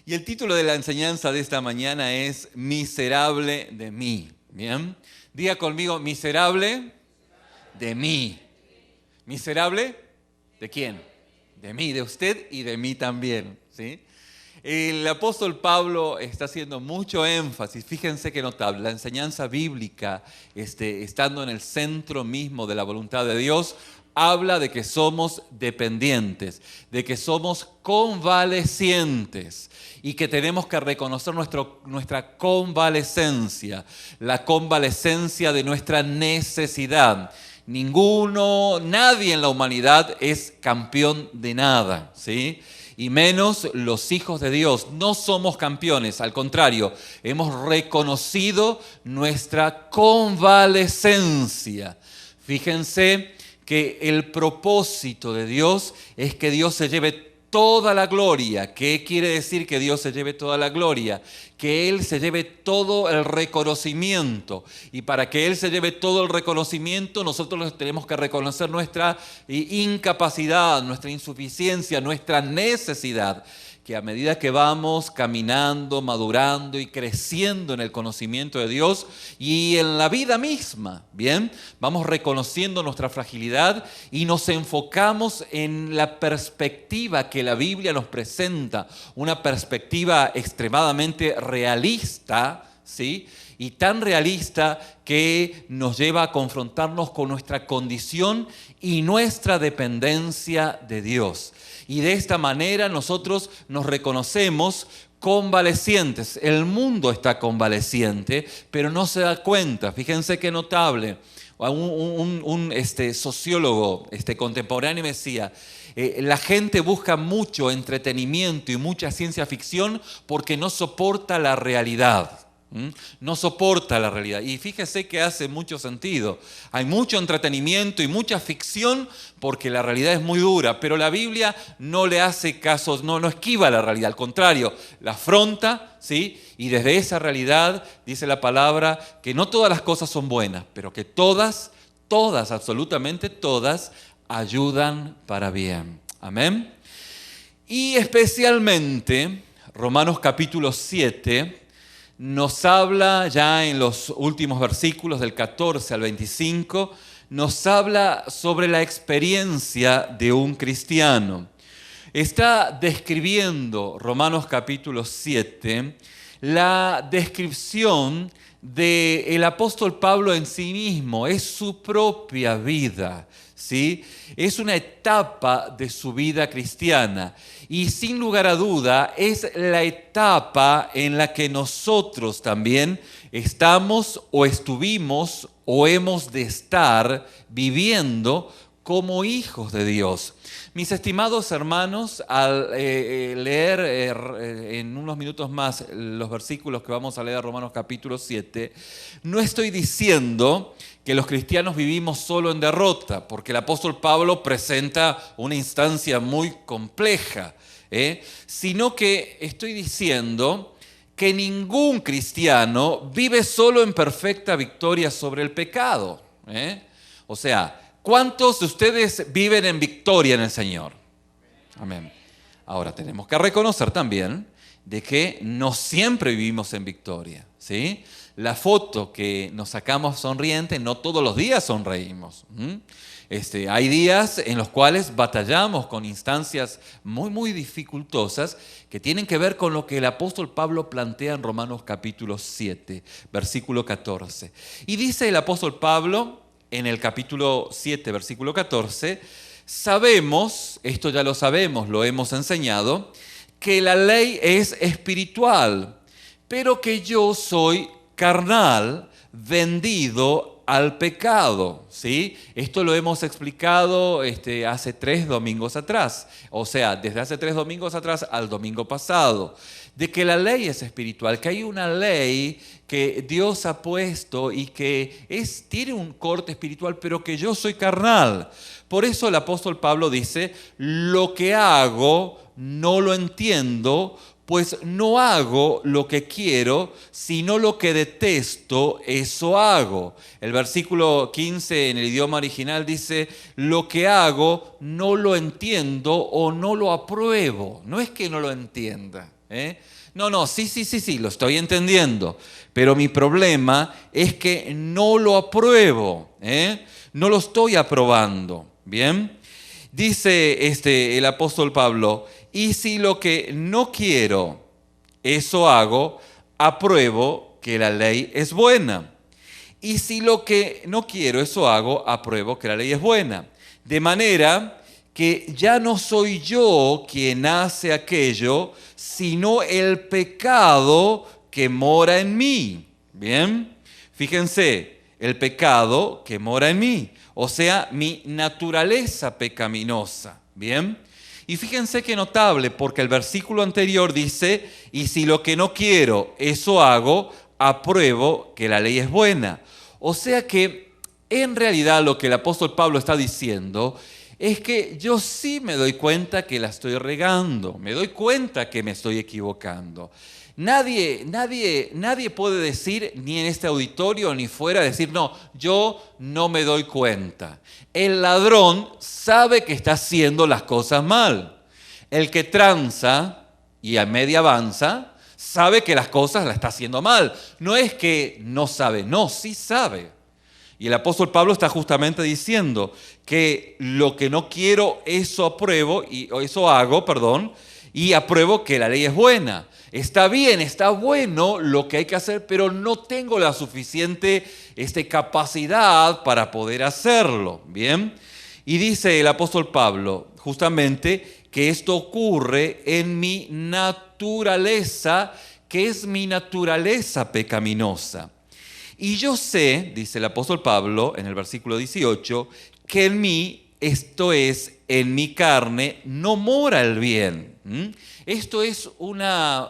Y el título de la enseñanza de esta mañana es Miserable de mí. ¿Bien? Diga conmigo, miserable de mí. ¿Miserable de quién? De mí, de usted y de mí también. ¿Sí? El apóstol Pablo está haciendo mucho énfasis, fíjense qué notable, la enseñanza bíblica, estando en el centro mismo de la voluntad de Dios, habla de que somos dependientes, de que somos convalecientes y que tenemos que reconocer nuestra convalecencia, la convalecencia de nuestra necesidad. Nadie en la humanidad es campeón de nada, ¿sí? Y menos los hijos de Dios. No somos campeones, al contrario, hemos reconocido nuestra convalecencia. Fíjense que el propósito de Dios es que Dios se lleve toda la gloria. ¿Qué quiere decir que Dios se lleve toda la gloria? Que Él se lleve todo el reconocimiento. Y para que Él se lleve todo el reconocimiento, nosotros tenemos que reconocer nuestra incapacidad, nuestra insuficiencia, nuestra necesidad. Que a medida que vamos caminando, madurando y creciendo en el conocimiento de Dios y en la vida misma, ¿bien? Vamos reconociendo nuestra fragilidad y nos enfocamos en la perspectiva que la Biblia nos presenta, una perspectiva extremadamente realista, ¿sí? Y tan realista que nos lleva a confrontarnos con nuestra condición y nuestra dependencia de Dios. Y de esta manera nosotros nos reconocemos convalecientes. El mundo está convaleciente, pero no se da cuenta. Fíjense qué notable. Un sociólogo contemporáneo me decía, la gente busca mucho entretenimiento y mucha ciencia ficción porque no soporta la realidad. No soporta la realidad. Y fíjese que hace mucho sentido. Hay mucho entretenimiento y mucha ficción porque la realidad es muy dura, pero la Biblia no le hace caso, no esquiva la realidad, al contrario, la afronta, ¿sí? Y desde esa realidad dice la palabra que no todas las cosas son buenas, pero que todas, absolutamente todas, ayudan para bien. Amén. Y especialmente, Romanos capítulo 7, nos habla ya en los últimos versículos del 14 al 25, nos habla sobre la experiencia de un cristiano. Está describiendo Romanos capítulo 7 la descripción del apóstol Pablo en sí mismo, es su propia vida, ¿sí? Es una etapa de su vida cristiana y sin lugar a duda es la etapa en la que nosotros también estamos o estuvimos o hemos de estar viviendo como hijos de Dios. Mis estimados hermanos, al leer en unos minutos más los versículos que vamos a leer de Romanos capítulo 7, no estoy diciendo que los cristianos vivimos solo en derrota, porque el apóstol Pablo presenta una instancia muy compleja, sino que estoy diciendo que ningún cristiano vive solo en perfecta victoria sobre el pecado. O sea, ¿cuántos de ustedes viven en victoria en el Señor? Amén. Ahora tenemos que reconocer también de que no siempre vivimos en victoria, ¿sí? La foto que nos sacamos sonriente, no todos los días sonreímos. Hay días en los cuales batallamos con instancias muy, muy dificultosas que tienen que ver con lo que el apóstol Pablo plantea en Romanos capítulo 7, versículo 14. Y dice el apóstol Pablo en el capítulo 7, versículo 14, sabemos, esto ya lo sabemos, lo hemos enseñado, que la ley es espiritual, pero que yo soy carnal, vendido al pecado, ¿sí? Esto lo hemos explicado hace 3 domingos atrás, o sea, desde hace 3 domingos atrás al domingo pasado, de que la ley es espiritual, que hay una ley que Dios ha puesto y que tiene un corte espiritual, pero que yo soy carnal. Por eso el apóstol Pablo dice, lo que hago no lo entiendo, pues no hago lo que quiero, sino lo que detesto, eso hago. El versículo 15 en el idioma original dice, lo que hago no lo entiendo o no lo apruebo. No es que no lo entienda, No, sí, lo estoy entendiendo. Pero mi problema es que no lo apruebo, no lo estoy aprobando, ¿bien? Dice el apóstol Pablo, y si lo que no quiero, eso hago, apruebo que la ley es buena. Y si lo que no quiero, eso hago, apruebo que la ley es buena. De manera que ya no soy yo quien hace aquello, sino el pecado que mora en mí. ¿Bien? Fíjense, el pecado que mora en mí, o sea, mi naturaleza pecaminosa. ¿Bien? Y fíjense qué notable, porque el versículo anterior dice, y si lo que no quiero, eso hago, apruebo que la ley es buena. O sea que en realidad lo que el apóstol Pablo está diciendo es que yo sí me doy cuenta que la estoy regando, me doy cuenta que me estoy equivocando. Nadie puede decir, ni en este auditorio ni fuera, decir, no, yo no me doy cuenta. El ladrón sabe que está haciendo las cosas mal. El que tranza y a media avanza, sabe que las cosas las está haciendo mal. No es que no sabe, no, sí sabe. Y el apóstol Pablo está justamente diciendo que lo que no quiero, eso apruebo, eso hago, y apruebo que la ley es buena. Está bien, está bueno lo que hay que hacer, pero no tengo la suficiente capacidad para poder hacerlo. ¿Bien? Y dice el apóstol Pablo justamente que esto ocurre en mi naturaleza, que es mi naturaleza pecaminosa. Y yo sé, dice el apóstol Pablo en el versículo 18, que en mí, esto es, en mi carne, no mora el bien. Esto es una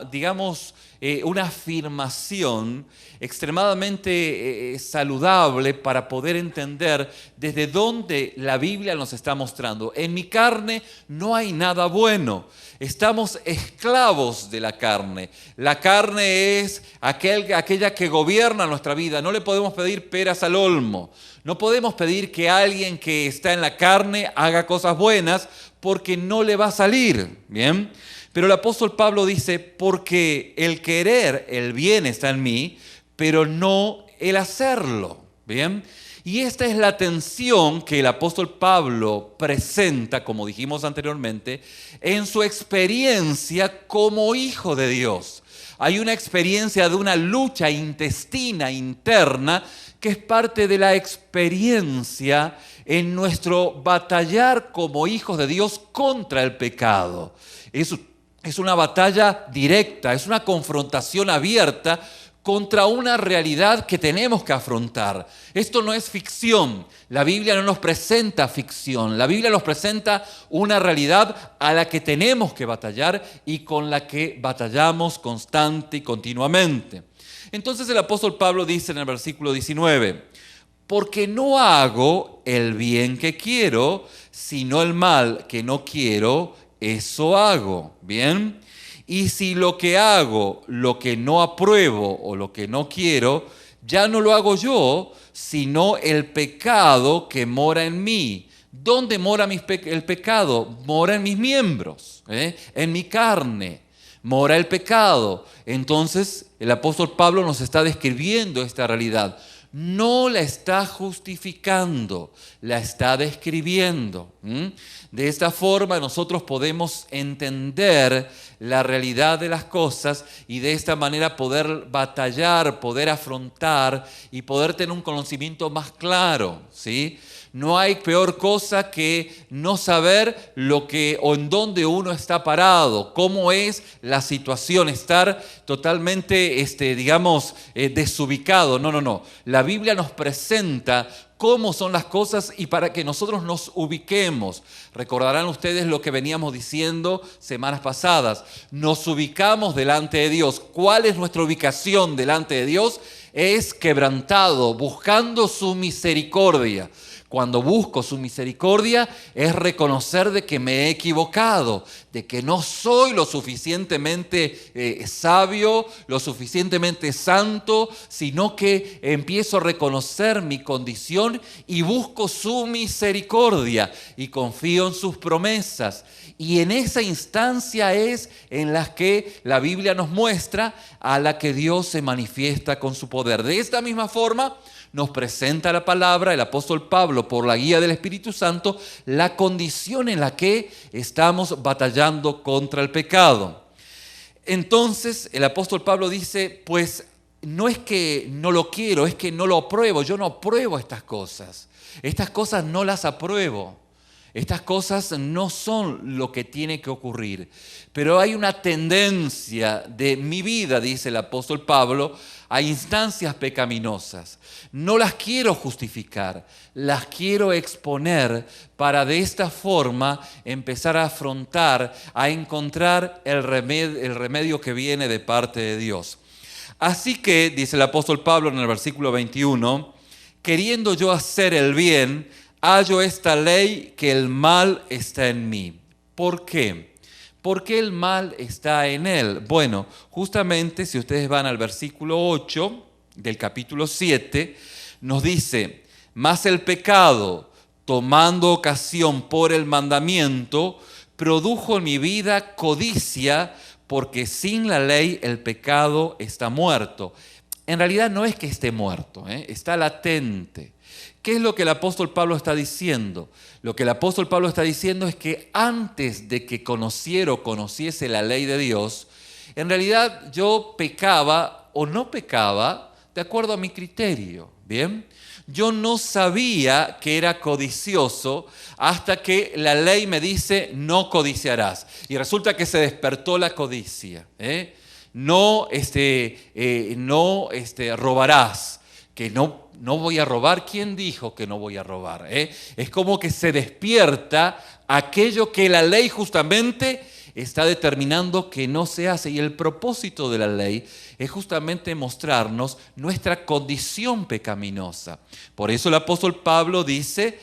afirmación extremadamente saludable para poder entender desde dónde la Biblia nos está mostrando. En mi carne no hay nada bueno. Estamos esclavos de la carne. La carne es aquella que gobierna nuestra vida. No le podemos pedir peras al olmo. No podemos pedir que alguien que está en la carne haga cosas buenas porque no le va a salir. ¿Bien? Pero el apóstol Pablo dice, porque el querer, el bien está en mí, pero no el hacerlo. ¿Bien? Y esta es la tensión que el apóstol Pablo presenta, como dijimos anteriormente, en su experiencia como hijo de Dios. Hay una experiencia de una lucha intestina, interna, que es parte de la experiencia en nuestro batallar como hijos de Dios contra el pecado. Es una batalla directa, es una confrontación abierta contra una realidad que tenemos que afrontar. Esto no es ficción. La Biblia no nos presenta ficción. La Biblia nos presenta una realidad a la que tenemos que batallar y con la que batallamos constante y continuamente. Entonces el apóstol Pablo dice en el versículo 19, porque no hago el bien que quiero, sino el mal que no quiero, eso hago. ¿Bien? Y si lo que hago, lo que no apruebo o lo que no quiero, ya no lo hago yo, sino el pecado que mora en mí. ¿Dónde mora el pecado? Mora en mis miembros, en mi carne. Mora el pecado. Entonces el apóstol Pablo nos está describiendo esta realidad. No la está justificando, la está describiendo. De esta forma nosotros podemos entender la realidad de las cosas y de esta manera poder batallar, poder afrontar y poder tener un conocimiento más claro, ¿sí? No hay peor cosa que no saber lo que o en dónde uno está parado, cómo es la situación, estar totalmente, desubicado. No. La Biblia nos presenta cómo son las cosas y para que nosotros nos ubiquemos. Recordarán ustedes lo que veníamos diciendo semanas pasadas. Nos ubicamos delante de Dios. ¿Cuál es nuestra ubicación delante de Dios? Es quebrantado, buscando su misericordia. Cuando busco su misericordia es reconocer de que me he equivocado, de que no soy lo suficientemente sabio, lo suficientemente santo, sino que empiezo a reconocer mi condición y busco su misericordia y confío en sus promesas. Y en esa instancia es en la que la Biblia nos muestra a la que Dios se manifiesta con su poder. De esta misma forma nos presenta la palabra, el apóstol Pablo, por la guía del Espíritu Santo, la condición en la que estamos batallando contra el pecado. Entonces, el apóstol Pablo dice, pues no es que no lo quiero, es que no lo apruebo. Yo no apruebo estas cosas. Estas cosas no las apruebo. Estas cosas no son lo que tiene que ocurrir. Pero hay una tendencia de mi vida, dice el apóstol Pablo, a instancias pecaminosas. No las quiero justificar, las quiero exponer para de esta forma empezar a afrontar, a encontrar el remedio que viene de parte de Dios. Así que, dice el apóstol Pablo en el versículo 21, queriendo yo hacer el bien, hallo esta ley que el mal está en mí. ¿Por qué? ¿Por qué el mal está en él? Bueno, justamente si ustedes van al versículo 8 del capítulo 7, nos dice, mas el pecado, tomando ocasión por el mandamiento, produjo en mi vida codicia, porque sin la ley el pecado está muerto. En realidad no es que esté muerto, está latente. ¿Qué es lo que el apóstol Pablo está diciendo? Lo que el apóstol Pablo está diciendo es que antes de que conociese la ley de Dios, en realidad yo pecaba o no pecaba de acuerdo a mi criterio, ¿bien? Yo no sabía que era codicioso hasta que la ley me dice no codiciarás. Y resulta que se despertó la codicia, No robarás, que no voy a robar. ¿Quién dijo que no voy a robar? Es como que se despierta aquello que la ley justamente está determinando que no se hace. Y el propósito de la ley es justamente mostrarnos nuestra condición pecaminosa. Por eso el apóstol Pablo dice,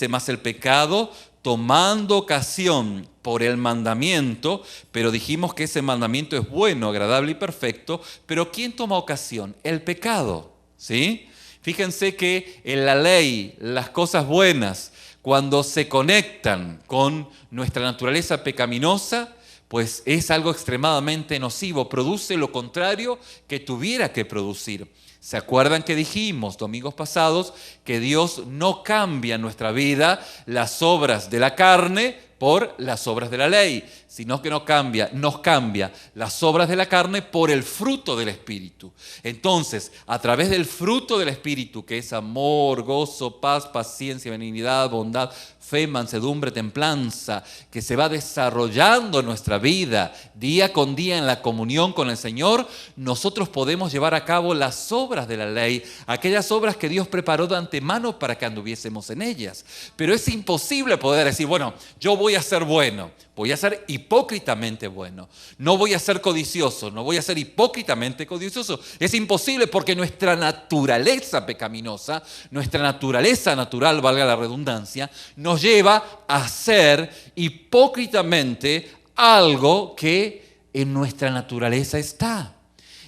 mas el pecado, tomando ocasión por el mandamiento, pero dijimos que ese mandamiento es bueno, agradable y perfecto, pero ¿quién toma ocasión? El pecado, ¿sí? Fíjense que en la ley, las cosas buenas, cuando se conectan con nuestra naturaleza pecaminosa, pues es algo extremadamente nocivo, produce lo contrario que tuviera que producir. ¿Se acuerdan que dijimos domingos pasados que Dios no cambia en nuestra vida las obras de la carne por las obras de la ley, sino que nos cambia las obras de la carne por el fruto del Espíritu? Entonces, a través del fruto del Espíritu, que es amor, gozo, paz, paciencia, benignidad, bondad, fe, mansedumbre, templanza, que se va desarrollando en nuestra vida día con día en la comunión con el Señor, nosotros podemos llevar a cabo las obras de la ley, aquellas obras que Dios preparó de antemano para que anduviésemos en ellas. Pero es imposible poder decir, bueno, yo voy a ser bueno, voy a ser hipócritamente bueno, no voy a ser codicioso, no voy a ser hipócritamente codicioso. Es imposible porque nuestra naturaleza pecaminosa, nuestra naturaleza natural, valga la redundancia, nos lleva a ser hipócritamente algo que en nuestra naturaleza está.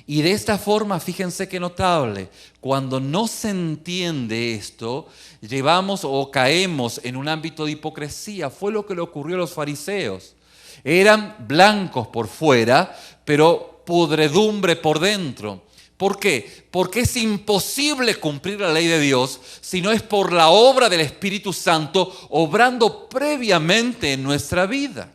Y de esta forma, fíjense qué notable, cuando no se entiende esto, llevamos o caemos en un ámbito de hipocresía. Fue lo que le ocurrió a los fariseos. Eran blancos por fuera, pero podredumbre por dentro. ¿Por qué? Porque es imposible cumplir la ley de Dios si no es por la obra del Espíritu Santo obrando previamente en nuestra vida.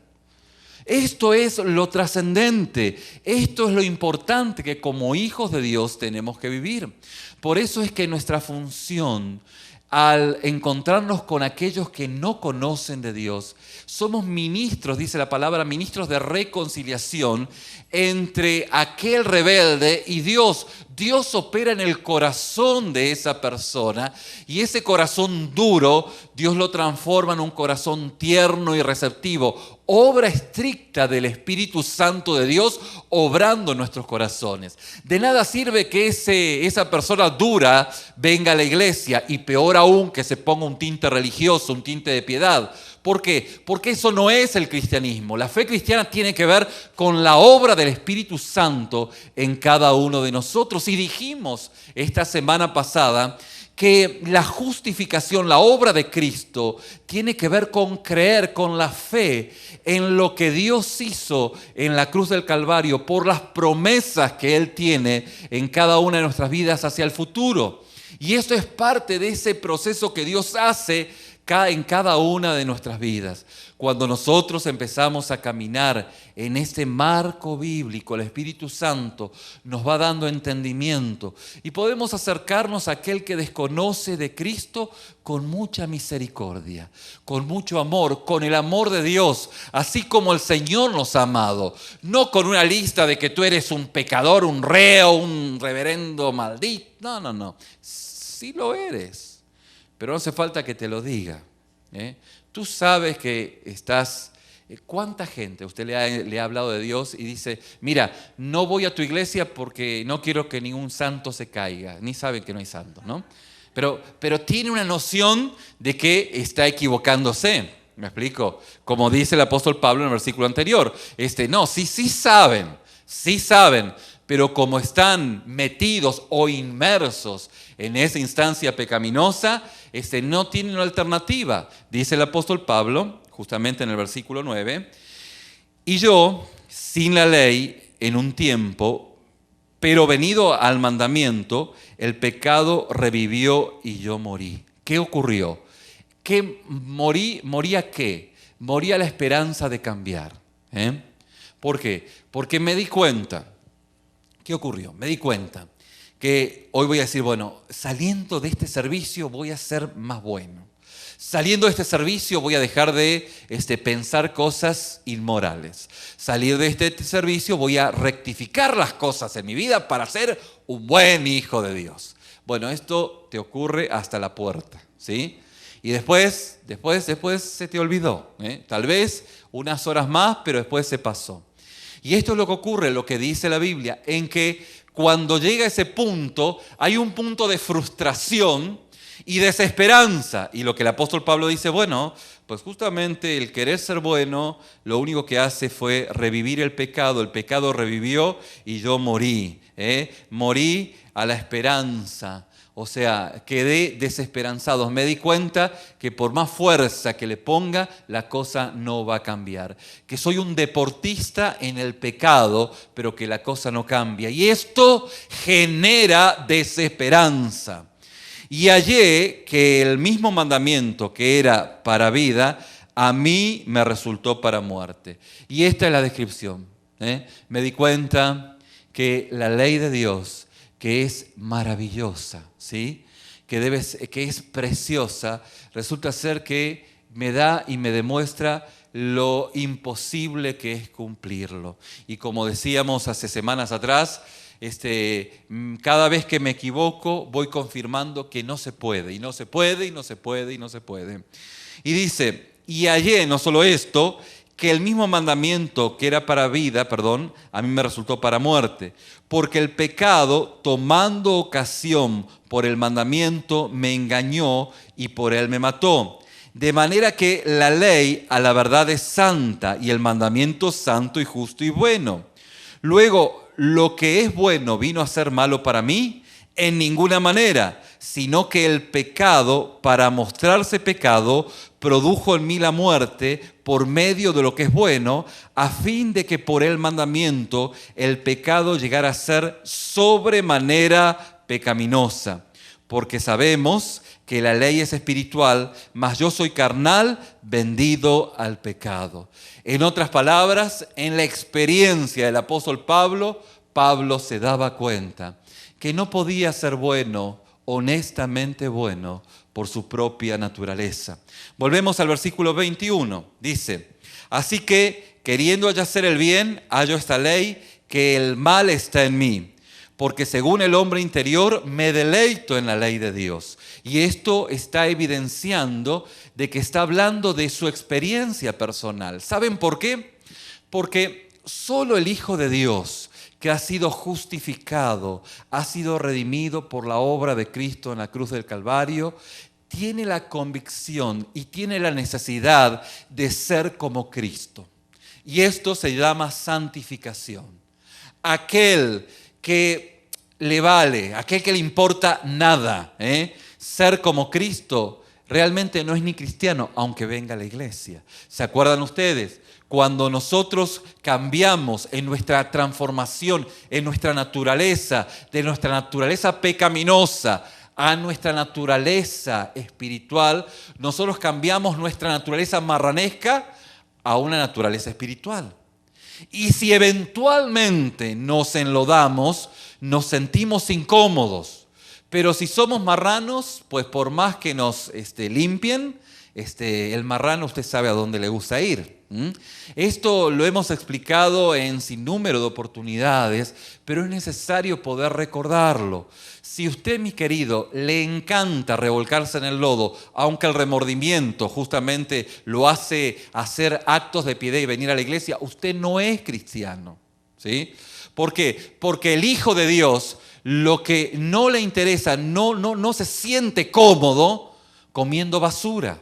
Esto es lo trascendente, esto es lo importante que como hijos de Dios tenemos que vivir. Por eso es que nuestra función, al encontrarnos con aquellos que no conocen de Dios, somos ministros, dice la palabra, ministros de reconciliación entre aquel rebelde y Dios. Dios opera en el corazón de esa persona y ese corazón duro, Dios lo transforma en un corazón tierno y receptivo. Obra estricta del Espíritu Santo de Dios, obrando en nuestros corazones. De nada sirve que esa persona dura venga a la iglesia y peor aún que se ponga un tinte religioso, un tinte de piedad. ¿Por qué? Porque eso no es el cristianismo. La fe cristiana tiene que ver con la obra del Espíritu Santo en cada uno de nosotros. Y dijimos esta semana pasada que la justificación, la obra de Cristo, tiene que ver con creer, con la fe en lo que Dios hizo en la cruz del Calvario, por las promesas que Él tiene en cada una de nuestras vidas hacia el futuro. Y esto es parte de ese proceso que Dios hace en cada una de nuestras vidas. Cuando nosotros empezamos a caminar en este marco bíblico, el Espíritu Santo nos va dando entendimiento y podemos acercarnos a aquel que desconoce de Cristo con mucha misericordia, con mucho amor, con el amor de Dios, así como el Señor nos ha amado. No con una lista de que tú eres un pecador, un reo, un reverendo maldito. No. Sí lo eres, pero no hace falta que te lo diga. Tú sabes que estás... ¿Cuánta gente usted le ha hablado de Dios y dice, mira, no voy a tu iglesia porque no quiero que ningún santo se caiga? Ni saben que no hay santos, ¿no? Pero tiene una noción de que está equivocándose. ¿Me explico? Como dice el apóstol Pablo en el versículo anterior. Sí saben, pero como están metidos o inmersos en esa instancia pecaminosa, no tienen una alternativa. Dice el apóstol Pablo, justamente en el versículo 9, y yo, sin la ley, en un tiempo, pero venido al mandamiento, el pecado revivió y yo morí. ¿Qué ocurrió? ¿Moría qué? Moría la esperanza de cambiar. ¿Por qué? Porque me di cuenta. ¿Qué ocurrió? Me di cuenta que hoy voy a decir, bueno, saliendo de este servicio voy a ser más bueno. Saliendo de este servicio voy a dejar de pensar cosas inmorales. Salir de este servicio voy a rectificar las cosas en mi vida para ser un buen hijo de Dios. Bueno, esto te ocurre hasta la puerta, ¿sí? Y después se te olvidó. Tal vez unas horas más, pero después se pasó. Y esto es lo que ocurre, lo que dice la Biblia, en que cuando llega ese punto, hay un punto de frustración y desesperanza. Y lo que el apóstol Pablo dice, bueno, pues justamente el querer ser bueno, lo único que hace fue revivir el pecado revivió y yo morí. Morí a la esperanza. O sea, quedé desesperanzado. Me di cuenta que por más fuerza que le ponga, la cosa no va a cambiar. Que soy un deportista en el pecado, pero que la cosa no cambia. Y esto genera desesperanza. Y hallé que el mismo mandamiento que era para vida, a mí me resultó para muerte. Y esta es la descripción. Me di cuenta que la ley de Dios, que es maravillosa, ¿sí? que es preciosa, resulta ser que me da y me demuestra lo imposible que es cumplirlo. Y como decíamos hace semanas atrás, cada vez que me equivoco voy confirmando que no se puede, y no se puede, y no se puede, y no se puede. Y dice, y hallé no solo esto, que el mismo mandamiento que era para vida, a mí me resultó para muerte. Porque el pecado, tomando ocasión por el mandamiento, me engañó y por él me mató. De manera que la ley a la verdad es santa y el mandamiento santo y justo y bueno. Luego, lo que es bueno vino a ser malo para mí, en ninguna manera, sino que el pecado, para mostrarse pecado, produjo en mí la muerte por medio de lo que es bueno, a fin de que por el mandamiento el pecado llegara a ser sobremanera pecaminosa. Porque sabemos que la ley es espiritual, mas yo soy carnal, vendido al pecado. En otras palabras, en la experiencia del apóstol Pablo se daba cuenta que no podía ser bueno, honestamente bueno, por su propia naturaleza. Volvemos al versículo 21. Dice, así que, queriendo yo hacer el bien, hallo esta ley, que el mal está en mí. Porque según el hombre interior, me deleito en la ley de Dios. Y esto está evidenciando de que está hablando de su experiencia personal. ¿Saben por qué? Porque solo el Hijo de Dios, que ha sido justificado, ha sido redimido por la obra de Cristo en la cruz del Calvario, tiene la convicción y tiene la necesidad de ser como Cristo. Y esto se llama santificación. Aquel que le vale, aquel que le importa nada, ser como Cristo, realmente no es ni cristiano, aunque venga a la iglesia. ¿Se acuerdan ustedes? Cuando nosotros cambiamos en nuestra transformación, en nuestra naturaleza, de nuestra naturaleza pecaminosa a nuestra naturaleza espiritual, nosotros cambiamos nuestra naturaleza marranesca a una naturaleza espiritual. Y si eventualmente nos enlodamos, nos sentimos incómodos. Pero si somos marranos, pues por más que nos limpien, el marrano usted sabe a dónde le gusta ir. Esto lo hemos explicado en sinnúmero de oportunidades, pero es necesario poder recordarlo. Si usted, mi querido, le encanta revolcarse en el lodo, aunque el remordimiento justamente lo hace hacer actos de piedad y venir a la iglesia, usted no es cristiano, ¿sí? ¿Por qué? Porque el Hijo de Dios, lo que no le interesa, no se siente cómodo comiendo basura.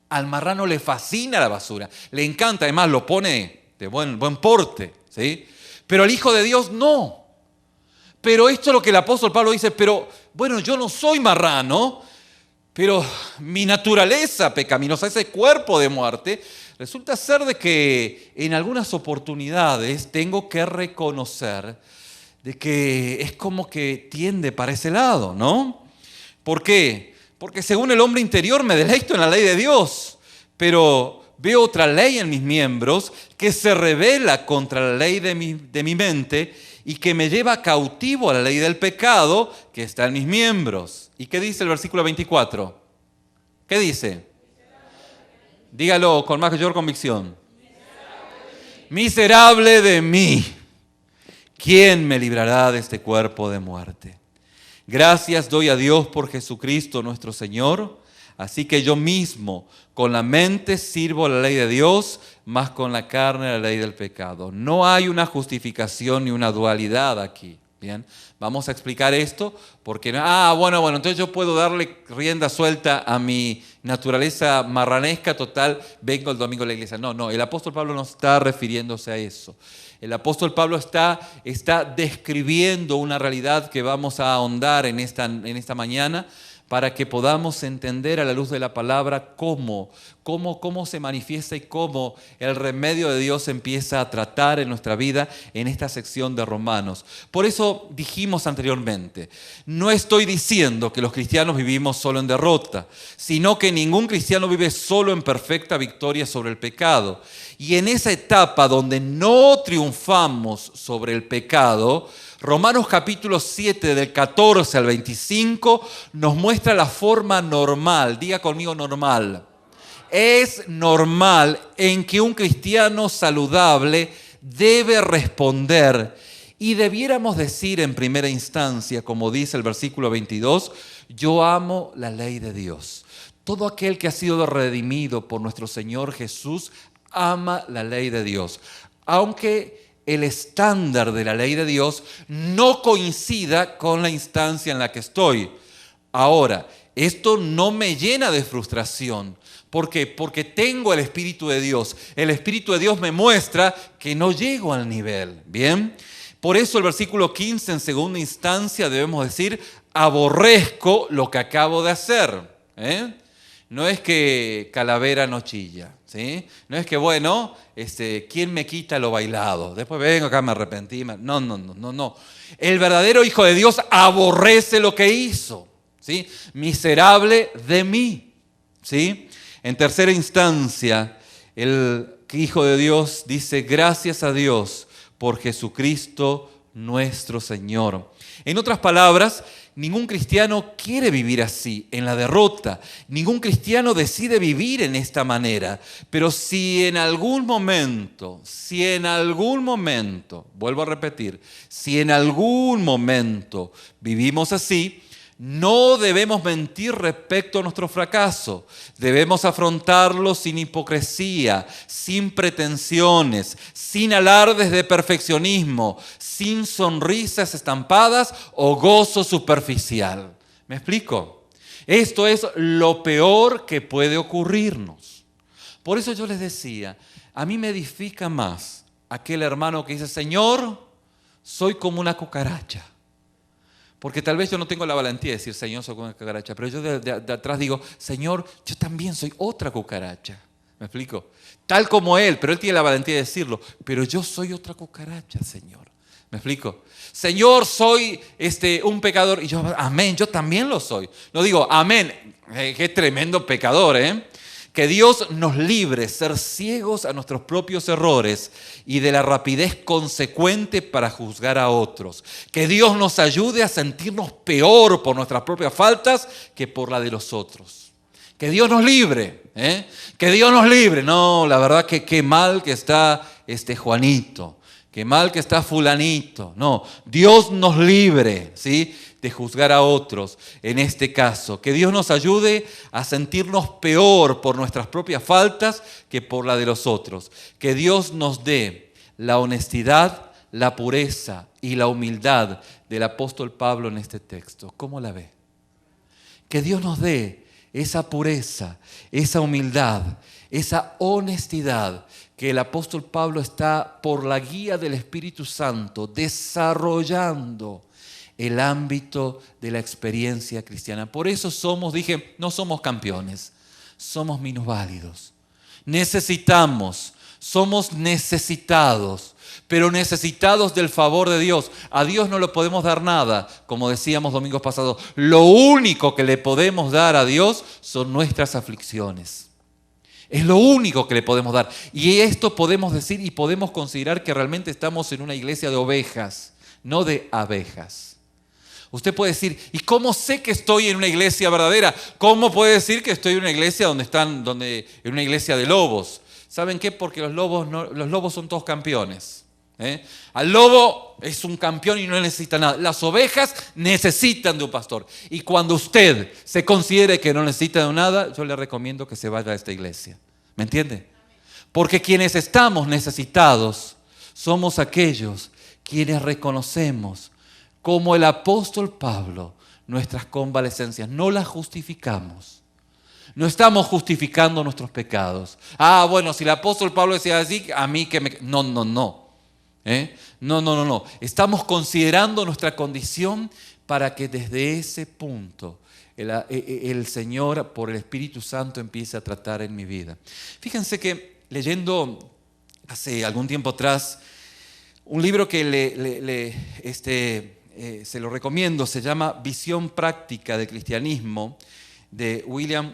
Al marrano le fascina la basura, le encanta, además lo pone de buen porte, ¿sí? Pero al Hijo de Dios no. Pero esto es lo que el apóstol Pablo dice, pero bueno, yo no soy marrano, pero mi naturaleza pecaminosa, ese cuerpo de muerte, resulta ser de que en algunas oportunidades tengo que reconocer de que es como que tiende para ese lado, ¿no? ¿Por qué? Porque según el hombre interior me deleito en la ley de Dios, pero veo otra ley en mis miembros que se revela contra la ley de mi mente y que me lleva cautivo a la ley del pecado que está en mis miembros. ¿Y qué dice el versículo 24? ¿Qué dice? Dígalo con mayor convicción. Miserable de mí. ¿Quién me librará de este cuerpo de muerte? Gracias doy a Dios por Jesucristo nuestro Señor. Así que yo mismo con la mente sirvo la ley de Dios, más con la carne la ley del pecado. No hay una justificación ni una dualidad aquí. Bien, vamos a explicar esto porque, bueno, entonces yo puedo darle rienda suelta a mi naturaleza marranesca total, vengo el domingo a la iglesia. No, el apóstol Pablo no está refiriéndose a eso. El apóstol Pablo está describiendo una realidad que vamos a ahondar en esta mañana para que podamos entender a la luz de la palabra cómo se manifiesta y cómo el remedio de Dios empieza a tratar en nuestra vida en esta sección de Romanos. Por eso dijimos anteriormente, no estoy diciendo que los cristianos vivimos solo en derrota, sino que ningún cristiano vive solo en perfecta victoria sobre el pecado. Y en esa etapa donde no triunfamos sobre el pecado, Romanos capítulo 7 del 14 al 25 nos muestra la forma normal, diga conmigo normal. Es normal en que un cristiano saludable debe responder y debiéramos decir en primera instancia, como dice el versículo 22, yo amo la ley de Dios. Todo aquel que ha sido redimido por nuestro Señor Jesús ama la ley de Dios, aunque el estándar de la ley de Dios no coincida con la instancia en la que estoy. Ahora, esto no me llena de frustración. ¿Por qué? Porque tengo el Espíritu de Dios. El Espíritu de Dios me muestra que no llego al nivel. ¿Bien? Por eso el versículo 15 en segunda instancia debemos decir, aborrezco lo que acabo de hacer. No es que calavera no chilla, ¿sí? No es que, bueno, ¿quién me quita lo bailado? Después vengo acá, me arrepentí. No. El verdadero Hijo de Dios aborrece lo que hizo, ¿sí? Miserable de mí, ¿sí? En tercera instancia, el Hijo de Dios dice, gracias a Dios por Jesucristo nuestro Señor. En otras palabras, ningún cristiano quiere vivir así, en la derrota. Ningún cristiano decide vivir en esta manera. Pero si en algún momento, vuelvo a repetir, si en algún momento vivimos así, no debemos mentir respecto a nuestro fracaso. Debemos afrontarlo sin hipocresía, sin pretensiones, sin alardes de perfeccionismo, sin sonrisas estampadas o gozo superficial. ¿Me explico? Esto es lo peor que puede ocurrirnos. Por eso yo les decía, a mí me edifica más aquel hermano que dice, Señor, soy como una cucaracha. Porque tal vez yo no tengo la valentía de decir, Señor, soy como una cucaracha, pero yo de atrás digo, Señor, yo también soy otra cucaracha. ¿Me explico? Tal como Él, pero Él tiene la valentía de decirlo, pero yo soy otra cucaracha, Señor. ¿Me explico? Señor, soy un pecador. Y yo, amén, yo también lo soy. No digo, amén, qué tremendo pecador, ¿eh? Que Dios nos libre ser ciegos a nuestros propios errores y de la rapidez consecuente para juzgar a otros. Que Dios nos ayude a sentirnos peor por nuestras propias faltas que por la de los otros. Que Dios nos libre, ¿eh? Que Dios nos libre. No, la verdad que qué mal que está Juanito. Qué mal que está fulanito. No, Dios nos libre, ¿sí?, de juzgar a otros en este caso. Que Dios nos ayude a sentirnos peor por nuestras propias faltas que por la de los otros. Que Dios nos dé la honestidad, la pureza y la humildad del apóstol Pablo en este texto. ¿Cómo la ve? Que Dios nos dé esa pureza, esa humildad, esa honestidad que el apóstol Pablo está, por la guía del Espíritu Santo, desarrollando el ámbito de la experiencia cristiana. Por eso dije, no somos campeones, somos minusválidos. Somos necesitados, pero necesitados del favor de Dios. A Dios no le podemos dar nada, como decíamos domingos pasados. Lo único que le podemos dar a Dios son nuestras aflicciones. Es lo único que le podemos dar. Y esto podemos decir y podemos considerar que realmente estamos en una iglesia de ovejas, no de abejas. Usted puede decir, ¿y cómo sé que estoy en una iglesia verdadera? ¿Cómo puede decir que estoy en una iglesia en una iglesia de lobos? ¿Saben qué? Porque los lobos son todos campeones. Al lobo es un campeón y no necesita nada. Las ovejas necesitan de un pastor. Y cuando usted se considere que no necesita de nada, yo le recomiendo que se vaya a esta iglesia. ¿Me entiende? Porque quienes estamos necesitados somos aquellos quienes reconocemos, como el apóstol Pablo, nuestras convalecencias. No las justificamos. No estamos justificando nuestros pecados. Bueno, si el apóstol Pablo decía así, a mí que me... No. No. Estamos considerando nuestra condición para que desde ese punto el Señor, por el Espíritu Santo, empiece a tratar en mi vida. Fíjense que leyendo hace algún tiempo atrás un libro que se lo recomiendo, se llama Visión Práctica de Cristianismo, de William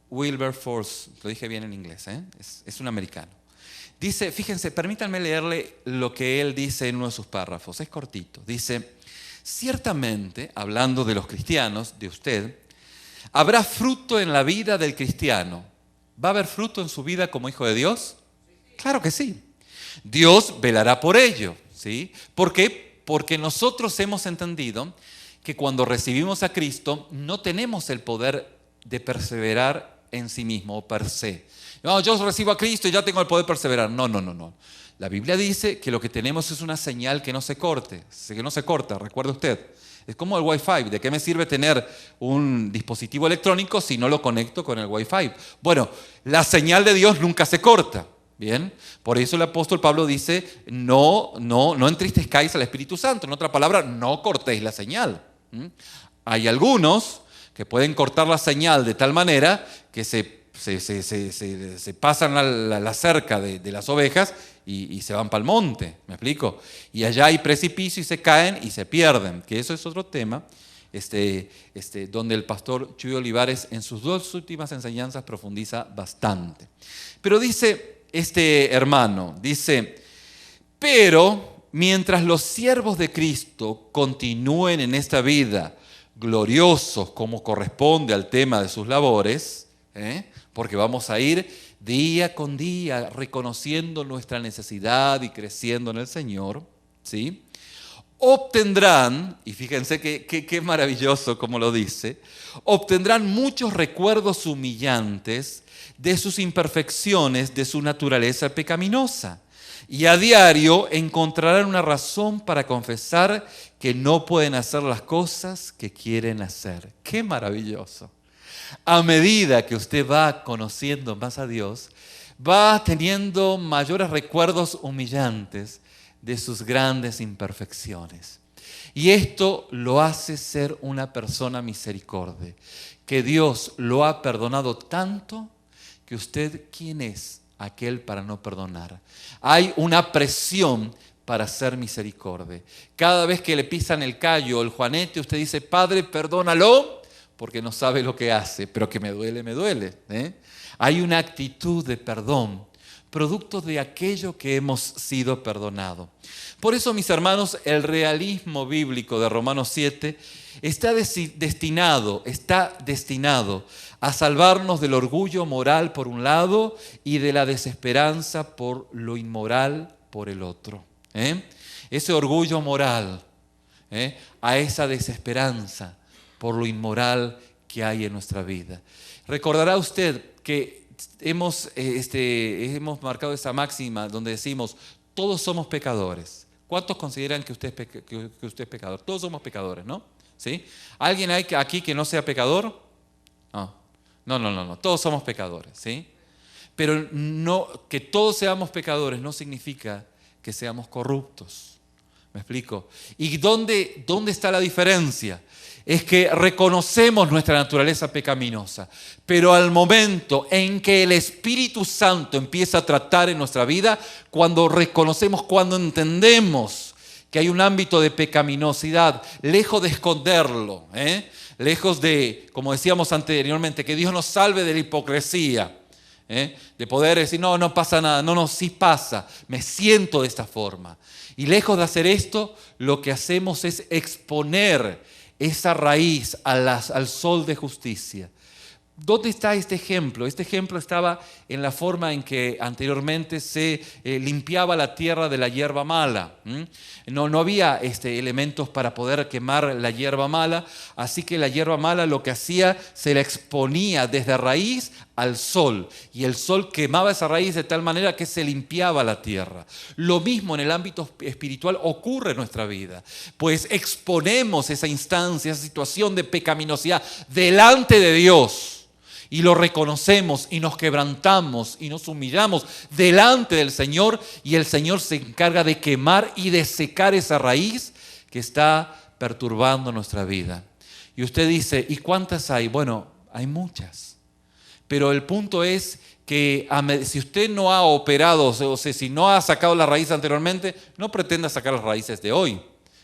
Wilberforce. Lo dije bien en inglés, ¿eh? Es un americano. Dice, fíjense, permítanme leerle lo que él dice en uno de sus párrafos, es cortito. Dice, ciertamente, hablando de los cristianos, de usted, habrá fruto en la vida del cristiano. ¿Va a haber fruto en su vida como hijo de Dios? Claro que sí. Dios velará por ello, ¿sí? ¿Por qué? Porque nosotros hemos entendido que cuando recibimos a Cristo no tenemos el poder de perseverar en sí mismo o per se. No, yo recibo a Cristo y ya tengo el poder de perseverar. No. La Biblia dice que lo que tenemos es una señal que no se corte, que no se corta, recuerde usted. Es como el Wi-Fi. ¿De qué me sirve tener un dispositivo electrónico si no lo conecto con el Wi-Fi? Bueno, la señal de Dios nunca se corta. Bien, por eso el apóstol Pablo dice, no entristezcáis al Espíritu Santo. En otra palabra, no cortéis la señal. Hay algunos que pueden cortar la señal de tal manera que se pasan a la cerca de las ovejas y se van para el monte, ¿me explico? Y allá hay precipicio y se caen y se pierden, que eso es otro tema, donde el pastor Chuy Olivares en sus 2 últimas enseñanzas profundiza bastante. Pero dice este hermano, pero mientras los siervos de Cristo continúen en esta vida gloriosos como corresponde al tema de sus labores, porque vamos a ir día con día reconociendo nuestra necesidad y creciendo en el Señor, ¿sí? obtendrán, y fíjense qué maravilloso como lo dice, obtendrán muchos recuerdos humillantes de sus imperfecciones, de su naturaleza pecaminosa. Y a diario encontrarán una razón para confesar que no pueden hacer las cosas que quieren hacer. ¡Qué maravilloso! A medida que usted va conociendo más a Dios, va teniendo mayores recuerdos humillantes de sus grandes imperfecciones. Y esto lo hace ser una persona misericordia, que Dios lo ha perdonado tanto que usted, ¿quién es aquel para no perdonar? Hay una presión para hacer misericordia. Cada vez que le pisan el callo o el juanete, usted dice, Padre, perdónalo, porque no sabe lo que hace, pero que me duele, me duele. Hay una actitud de perdón, producto de aquello que hemos sido perdonados. Por eso, mis hermanos, el realismo bíblico de Romanos 7 está destinado a salvarnos del orgullo moral por un lado y de la desesperanza por lo inmoral por el otro. Ese orgullo moral, a esa desesperanza por lo inmoral que hay en nuestra vida. Recordará usted que hemos marcado esa máxima donde decimos, todos somos pecadores. ¿Cuántos consideran que usted es pecador? Todos somos pecadores, ¿no? ¿Sí? ¿Alguien hay aquí que no sea pecador? No. Todos somos pecadores, ¿sí? Pero no, que todos seamos pecadores no significa que seamos corruptos. ¿Me explico? ¿Y dónde está la diferencia? Es que reconocemos nuestra naturaleza pecaminosa, pero al momento en que el Espíritu Santo empieza a tratar en nuestra vida, cuando reconocemos, cuando entendemos que hay un ámbito de pecaminosidad, lejos de esconderlo, lejos de, como decíamos anteriormente, que Dios nos salve de la hipocresía, de poder decir, no pasa nada, no, sí pasa, me siento de esta forma. Y lejos de hacer esto, lo que hacemos es exponer esa raíz al sol de justicia. ¿Dónde está este ejemplo? Este ejemplo estaba en la forma en que anteriormente se limpiaba la tierra de la hierba mala. No había elementos para poder quemar la hierba mala, así que la hierba mala lo que hacía, se la exponía desde raíz al sol, y el sol quemaba esa raíz de tal manera que se limpiaba la tierra. Lo mismo en el ámbito espiritual ocurre en nuestra vida, pues exponemos esa instancia, esa situación de pecaminosidad delante de Dios. Y lo reconocemos y nos quebrantamos y nos humillamos delante del Señor, y el Señor se encarga de quemar y de secar esa raíz que está perturbando nuestra vida. Y usted dice, ¿y cuántas hay? Bueno, hay muchas. Pero el punto es que si usted no ha operado, o sea, si no ha sacado la raíz anteriormente, no pretenda sacar las raíces de hoy.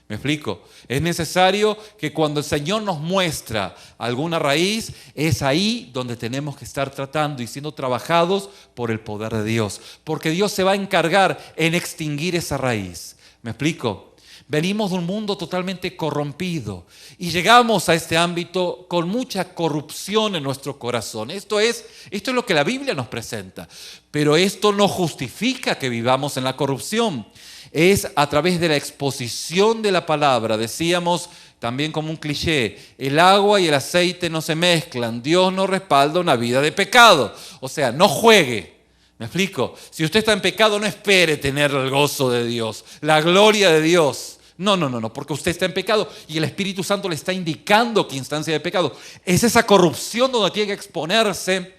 ¿Me explico? Es necesario que cuando el Señor nos muestra alguna raíz, es ahí donde tenemos que estar tratando y siendo trabajados por el poder de Dios. Porque Dios se va a encargar en extinguir esa raíz. ¿Me explico? Venimos de un mundo totalmente corrompido y llegamos a este ámbito con mucha corrupción en nuestro corazón. Esto es lo que la Biblia nos presenta. Pero esto no justifica que vivamos en la corrupción. Es a través de la exposición de la palabra. Decíamos también como un cliché, el agua y el aceite no se mezclan. Dios no respalda una vida de pecado. O sea, no juegue. ¿Me explico? Si usted está en pecado, no espere tener el gozo de Dios, la gloria de Dios. No, porque usted está en pecado y el Espíritu Santo le está indicando qué instancia de pecado. Es esa corrupción donde tiene que exponerse,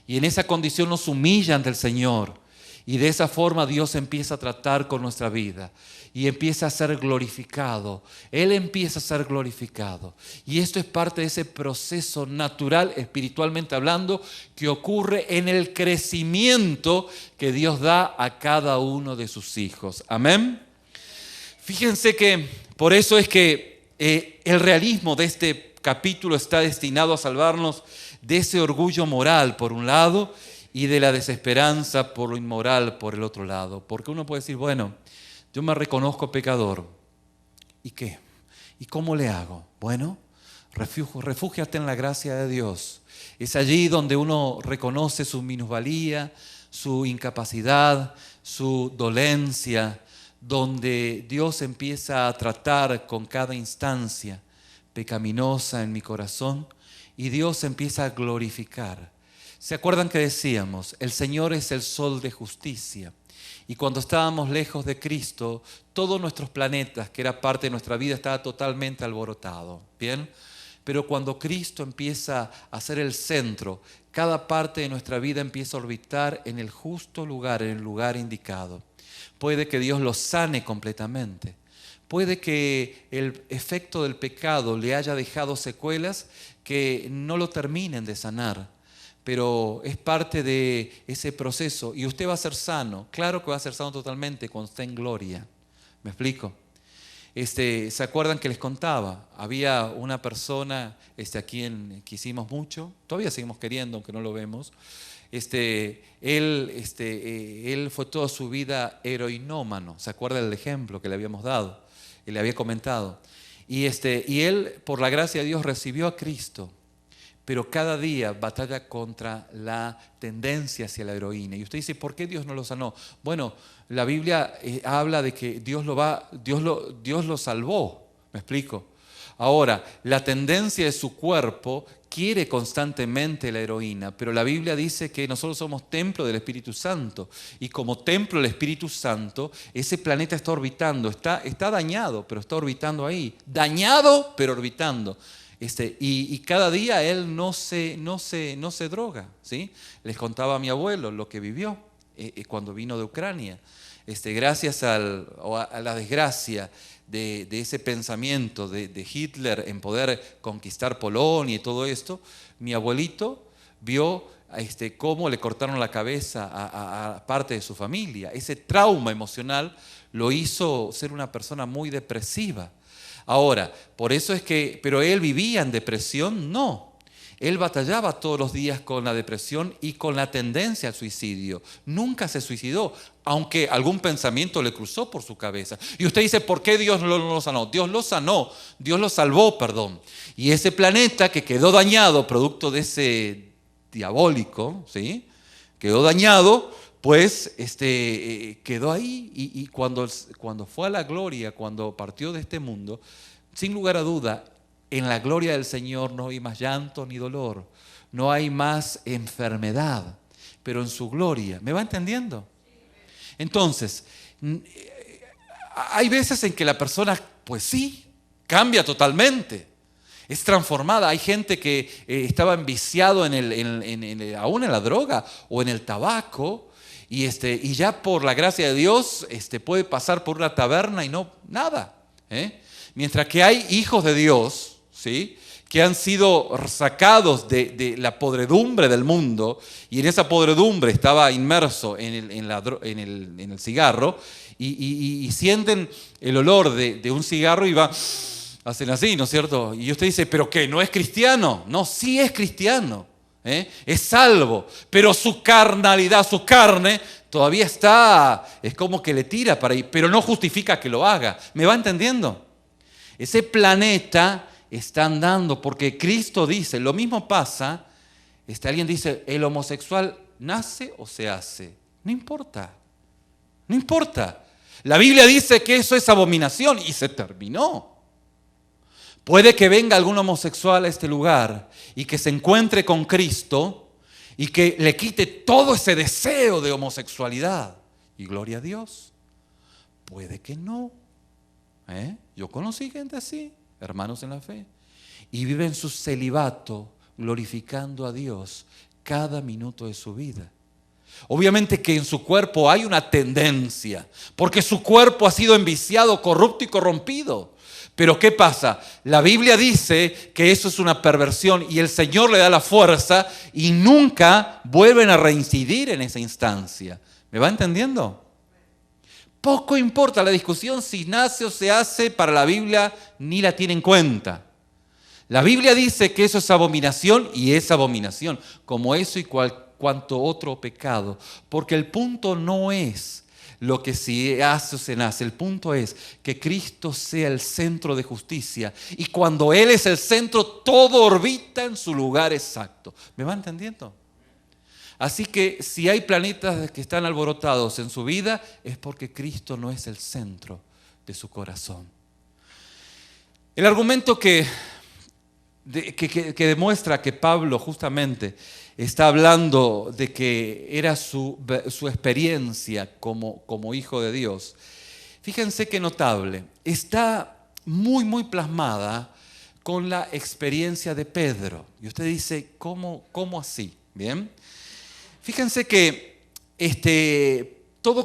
y en esa condición nos humilla ante el Señor. Y de esa forma Dios empieza a tratar con nuestra vida y empieza a ser glorificado. Él empieza a ser glorificado. Y esto es parte de ese proceso natural, espiritualmente hablando, que ocurre en el crecimiento que Dios da a cada uno de sus hijos. Amén. Fíjense que por eso es que el realismo de este capítulo está destinado a salvarnos de ese orgullo moral, por un lado, y de la desesperanza por lo inmoral por el otro lado. Porque uno puede decir, bueno, yo me reconozco pecador. ¿Y qué? ¿Y cómo le hago? Bueno, refúgiate en la gracia de Dios. Es allí donde uno reconoce su minusvalía, su incapacidad, su dolencia, donde Dios empieza a tratar con cada instancia pecaminosa en mi corazón y Dios empieza a glorificar. ¿Se acuerdan que decíamos? El Señor es el sol de justicia. Y cuando estábamos lejos de Cristo, todos nuestros planetas, que era parte de nuestra vida, estaba totalmente alborotado. ¿Bien? Pero cuando Cristo empieza a ser el centro, cada parte de nuestra vida empieza a orbitar en el justo lugar, en el lugar indicado. Puede que Dios lo sane completamente. Puede que el efecto del pecado le haya dejado secuelas que no lo terminen de sanar. Pero es parte de ese proceso. Y usted va a ser sano. Claro que va a ser sano totalmente cuando esté en gloria. ¿Me explico? ¿Se acuerdan que les contaba? Había una persona a quien quisimos mucho. Todavía seguimos queriendo, aunque no lo vemos. Él fue toda su vida heroinómano. ¿Se acuerda del ejemplo que le habíamos dado? Y le había comentado. Y él, por la gracia de Dios, recibió a Cristo. Pero cada día batalla contra la tendencia hacia la heroína. Y usted dice, ¿por qué Dios no lo sanó? Bueno, la Biblia habla de que Dios lo salvó. ¿Me explico? Ahora, la tendencia de su cuerpo quiere constantemente la heroína, pero la Biblia dice que nosotros somos templo del Espíritu Santo. Y como templo del Espíritu Santo, ese planeta está orbitando. Está dañado, pero está orbitando ahí. Dañado, pero orbitando. Y cada día él no se droga, ¿sí? Les contaba a mi abuelo lo que vivió cuando vino de Ucrania. Gracias a la desgracia de ese pensamiento de Hitler en poder conquistar Polonia y todo esto, mi abuelito vio cómo le cortaron la cabeza a parte de su familia. Ese trauma emocional lo hizo ser una persona muy depresiva. Ahora, por eso es que, pero él vivía en depresión, no. Él batallaba todos los días con la depresión y con la tendencia al suicidio. Nunca se suicidó, aunque algún pensamiento le cruzó por su cabeza. Y usted dice, ¿por qué Dios no lo sanó? Dios lo sanó, Dios lo salvó, perdón. Y ese planeta que quedó dañado, producto de ese diabólico, ¿sí? Quedó dañado. Pues quedó ahí y cuando fue a la gloria, cuando partió de este mundo, sin lugar a duda, en la gloria del Señor no hay más llanto ni dolor, no hay más enfermedad, pero en su gloria. ¿Me va entendiendo? Entonces, hay veces en que la persona, pues sí, cambia totalmente. Es transformada. Hay gente que estaba enviciado aún en la droga o en el tabaco. Y ya por la gracia de Dios puede pasar por una taberna y no nada. Mientras que hay hijos de Dios, ¿sí?, que han sido sacados de la podredumbre del mundo y en esa podredumbre estaba inmerso en el cigarro y sienten el olor de un cigarro y hacen así, ¿no es cierto? Y usted dice, ¿pero qué? ¿No es cristiano? No, sí es cristiano. Es salvo, pero su carnalidad, su carne todavía es como que le tira para ir, pero no justifica que lo haga. ¿Me va entendiendo? Ese planeta está andando porque Cristo dice, lo mismo pasa, alguien dice, ¿el homosexual nace o se hace? No importa, no importa. La Biblia dice que eso es abominación y se terminó. Puede que venga algún homosexual a este lugar y que se encuentre con Cristo y que le quite todo ese deseo de homosexualidad. Y gloria a Dios. Puede que no. Yo conocí gente así, hermanos en la fe. Y viven su celibato glorificando a Dios cada minuto de su vida. Obviamente que en su cuerpo hay una tendencia, porque su cuerpo ha sido enviciado, corrupto y corrompido. Pero ¿qué pasa? La Biblia dice que eso es una perversión y el Señor le da la fuerza y nunca vuelven a reincidir en esa instancia. ¿Me va entendiendo? Poco importa la discusión si nace o se hace, para la Biblia ni la tiene en cuenta. La Biblia dice que eso es abominación y es abominación, como eso y cuanto otro pecado. Porque el punto no es lo que se hace o se nace. El punto es que Cristo sea el centro de justicia. Y cuando Él es el centro, todo orbita en su lugar exacto. ¿Me va entendiendo? Así que si hay planetas que están alborotados en su vida, es porque Cristo no es el centro de su corazón. El argumento que demuestra que Pablo justamente está hablando de que era su experiencia como hijo de Dios, fíjense qué notable, está muy plasmada con la experiencia de Pedro. Y usted dice, ¿cómo así? Bien. Fíjense que todos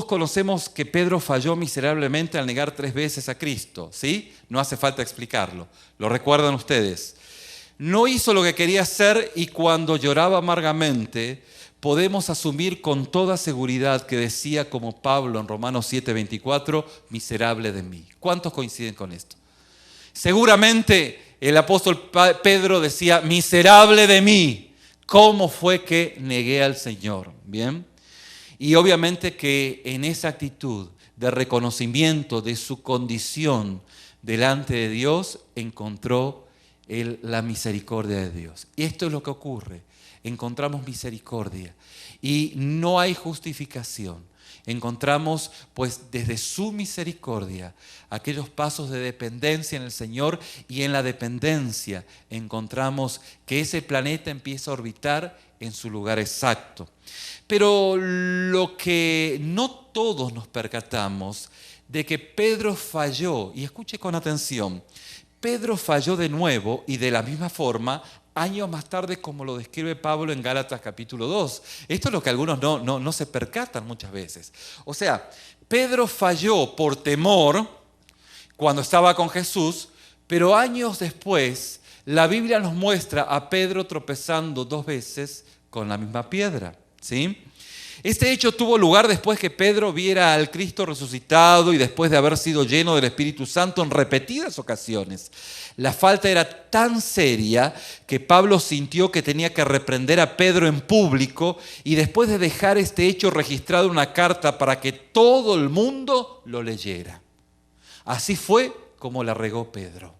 conocemos que Pedro falló miserablemente al negar 3 veces a Cristo, ¿sí? No hace falta explicarlo, lo recuerdan ustedes. No hizo lo que quería hacer y cuando lloraba amargamente, podemos asumir con toda seguridad que decía como Pablo en Romanos 7:24, miserable de mí. ¿Cuántos coinciden con esto? Seguramente el apóstol Pedro decía, miserable de mí. ¿Cómo fue que negué al Señor? ¿Bien? Y obviamente que en esa actitud de reconocimiento de su condición delante de Dios, encontró la misericordia de Dios. Y esto es lo que ocurre. Encontramos misericordia y no hay justificación. Encontramos pues desde su misericordia aquellos pasos de dependencia en el Señor y en la dependencia encontramos que ese planeta empieza a orbitar en su lugar exacto. Pero lo que no todos nos percatamos de que Pedro falló, y escuche con atención, Pedro falló de nuevo y de la misma forma años más tarde, como lo describe Pablo en Gálatas capítulo 2. Esto es lo que algunos no se percatan muchas veces. O sea, Pedro falló por temor cuando estaba con Jesús, pero años después la Biblia nos muestra a Pedro tropezando 2 veces con la misma piedra, ¿sí? Este hecho tuvo lugar después que Pedro viera al Cristo resucitado y después de haber sido lleno del Espíritu Santo en repetidas ocasiones. La falta era tan seria que Pablo sintió que tenía que reprender a Pedro en público y después de dejar este hecho registrado en una carta para que todo el mundo lo leyera. Así fue como la regó Pedro,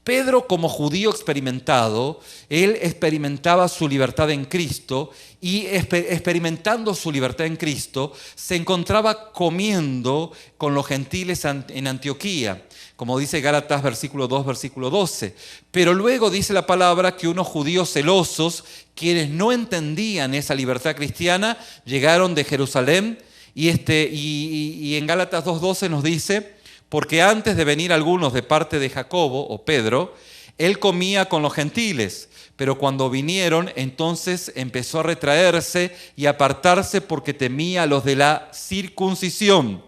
Pedro, como judío experimentado, él experimentaba su libertad en Cristo y experimentando su libertad en Cristo, se encontraba comiendo con los gentiles en Antioquía, como dice Gálatas versículo 2, versículo 12. Pero luego dice la palabra que unos judíos celosos, quienes no entendían esa libertad cristiana, llegaron de Jerusalén y en Gálatas 2:12 nos dice, porque antes de venir algunos de parte de Jacobo o Pedro, él comía con los gentiles, pero cuando vinieron, entonces empezó a retraerse y apartarse porque temía a los de la circuncisión.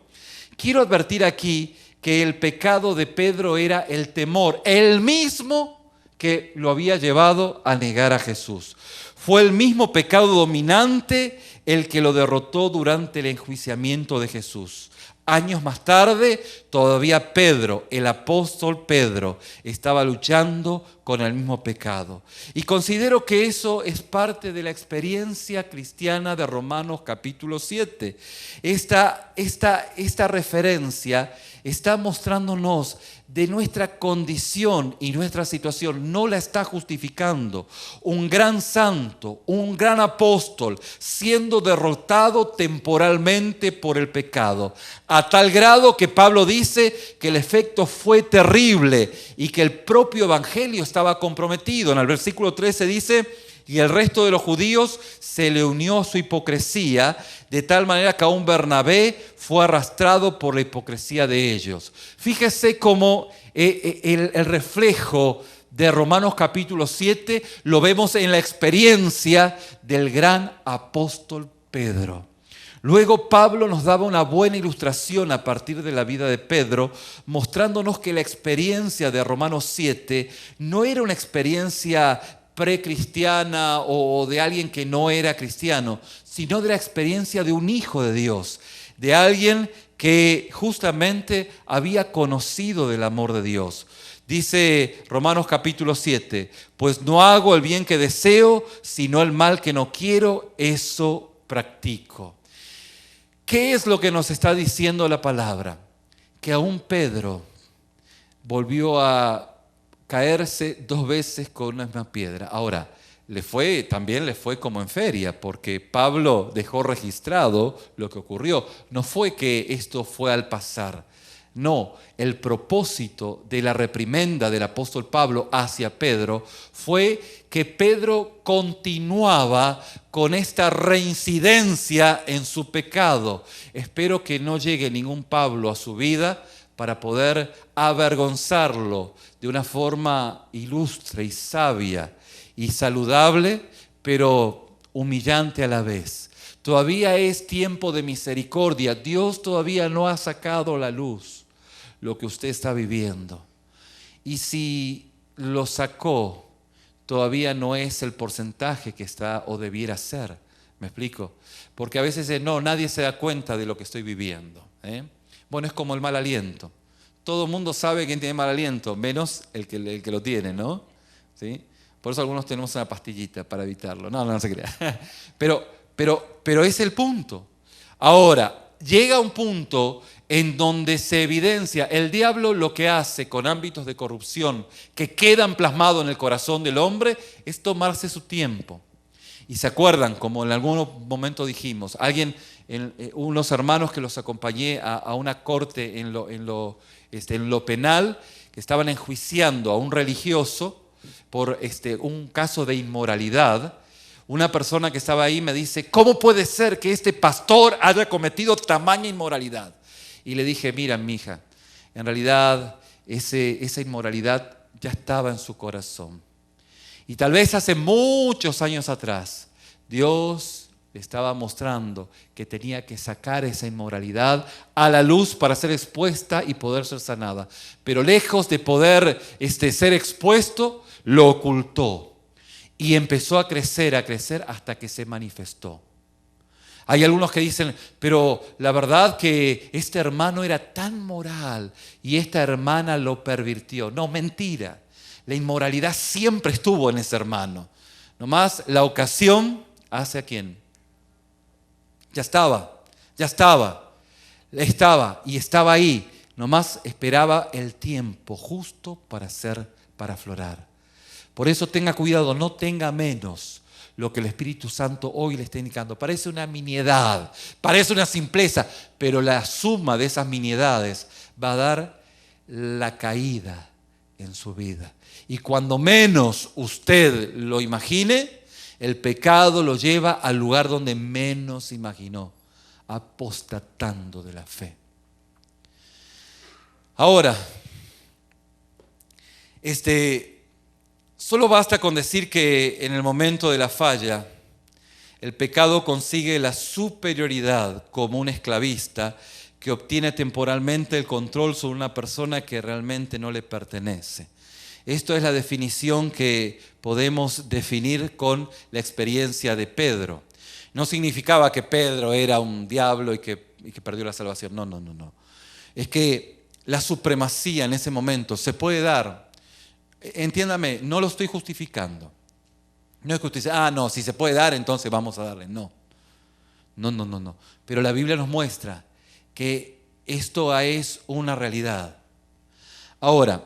Quiero advertir aquí que el pecado de Pedro era el temor, el mismo que lo había llevado a negar a Jesús. Fue el mismo pecado dominante el que lo derrotó durante el enjuiciamiento de Jesús. Años más tarde, todavía Pedro, el apóstol Pedro, estaba luchando con el mismo pecado. Y considero que eso es parte de la experiencia cristiana de Romanos capítulo 7. Esta referencia está mostrándonos de nuestra condición y nuestra situación, no la está justificando. Un gran santo, un gran apóstol, siendo derrotado temporalmente por el pecado, a tal grado que Pablo dice que el efecto fue terrible y que el propio evangelio estaba comprometido. En el versículo 13 dice, y el resto de los judíos se le unió a su hipocresía, de tal manera que aún Bernabé fue arrastrado por la hipocresía de ellos. Fíjese cómo el reflejo de Romanos capítulo 7 lo vemos en la experiencia del gran apóstol Pedro. Luego Pablo nos daba una buena ilustración a partir de la vida de Pedro, mostrándonos que la experiencia de Romanos 7 no era una experiencia precristiana o de alguien que no era cristiano, sino de la experiencia de un hijo de Dios, de alguien que justamente había conocido del amor de Dios. Dice Romanos capítulo 7, pues no hago el bien que deseo, sino el mal que no quiero, eso practico. ¿Qué es lo que nos está diciendo la palabra? Que aún Pedro volvió a caerse 2 veces con una misma piedra. Ahora, también le fue como en feria, porque Pablo dejó registrado lo que ocurrió. No fue que esto fue al pasar. No, el propósito de la reprimenda del apóstol Pablo hacia Pedro fue que Pedro continuaba con esta reincidencia en su pecado. Espero que no llegue ningún Pablo a su vida para poder avergonzarlo de una forma ilustre y sabia y saludable, pero humillante a la vez. Todavía es tiempo de misericordia. Dios todavía no ha sacado a la luz lo que usted está viviendo. Y si lo sacó, todavía no es el porcentaje que está o debiera ser. ¿Me explico? Porque a veces no, nadie se da cuenta de lo que estoy viviendo. Bueno, es como el mal aliento. Todo el mundo sabe quién tiene mal aliento, menos el que lo tiene, ¿no? ¿Sí? Por eso algunos tenemos una pastillita para evitarlo. No se crea. Pero es el punto. Ahora, llega un punto en donde se evidencia el diablo. Lo que hace con ámbitos de corrupción que quedan plasmados en el corazón del hombre es tomarse su tiempo. Y se acuerdan, como en algún momento dijimos, unos hermanos que los acompañé a una corte en lo penal, que estaban enjuiciando a un religioso por un caso de inmoralidad. Una persona que estaba ahí me dice, ¿cómo puede ser que este pastor haya cometido tamaña inmoralidad? Y le dije, mira, mija, en realidad esa inmoralidad ya estaba en su corazón. Y tal vez hace muchos años atrás, Dios le estaba mostrando que tenía que sacar esa inmoralidad a la luz para ser expuesta y poder ser sanada. Pero lejos de poder ser expuesto, lo ocultó. Y empezó a crecer hasta que se manifestó. Hay algunos que dicen, pero la verdad que este hermano era tan moral y esta hermana lo pervirtió. No, mentira. La inmoralidad siempre estuvo en ese hermano. Nomás la ocasión hace a quién. Ya estaba y estaba ahí. Nomás esperaba el tiempo justo para aflorar. Por eso tenga cuidado, no tenga menos lo que el Espíritu Santo hoy le está indicando. Parece una miniedad, parece una simpleza, pero la suma de esas miniedades va a dar la caída en su vida. Y cuando menos usted lo imagine, el pecado lo lleva al lugar donde menos imaginó, apostatando de la fe. Ahora, solo basta con decir que en el momento de la falla, el pecado consigue la superioridad como un esclavista que obtiene temporalmente el control sobre una persona que realmente no le pertenece. Esto es la definición que podemos definir con la experiencia de Pedro. No significaba que Pedro era un diablo y que perdió la salvación. No. Es que la supremacía en ese momento se puede dar. Entiéndame, no lo estoy justificando. No es que usted dice, no, si se puede dar, entonces vamos a darle. No. Pero la Biblia nos muestra que esto es una realidad. Ahora,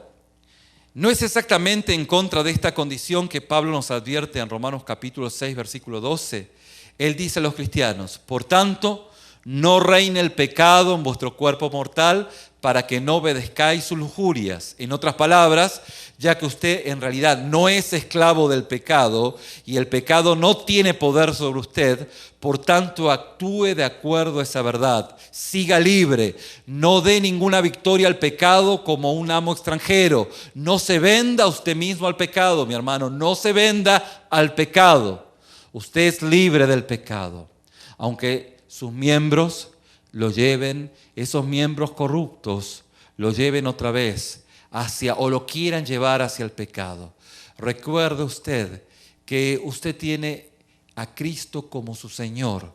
no es exactamente en contra de esta condición que Pablo nos advierte en Romanos capítulo 6, versículo 12. Él dice a los cristianos, por tanto, no reine el pecado en vuestro cuerpo mortal para que no obedezcáis sus lujurias. En otras palabras, ya que usted en realidad no es esclavo del pecado y el pecado no tiene poder sobre usted, por tanto actúe de acuerdo a esa verdad. Siga libre, no dé ninguna victoria al pecado como un amo extranjero. No se venda usted mismo al pecado, mi hermano, no se venda al pecado. Usted es libre del pecado, aunque sus miembros lo lleven, esos miembros corruptos lo lleven otra vez o lo quieran llevar hacia el pecado. Recuerde usted que usted tiene a Cristo como su Señor.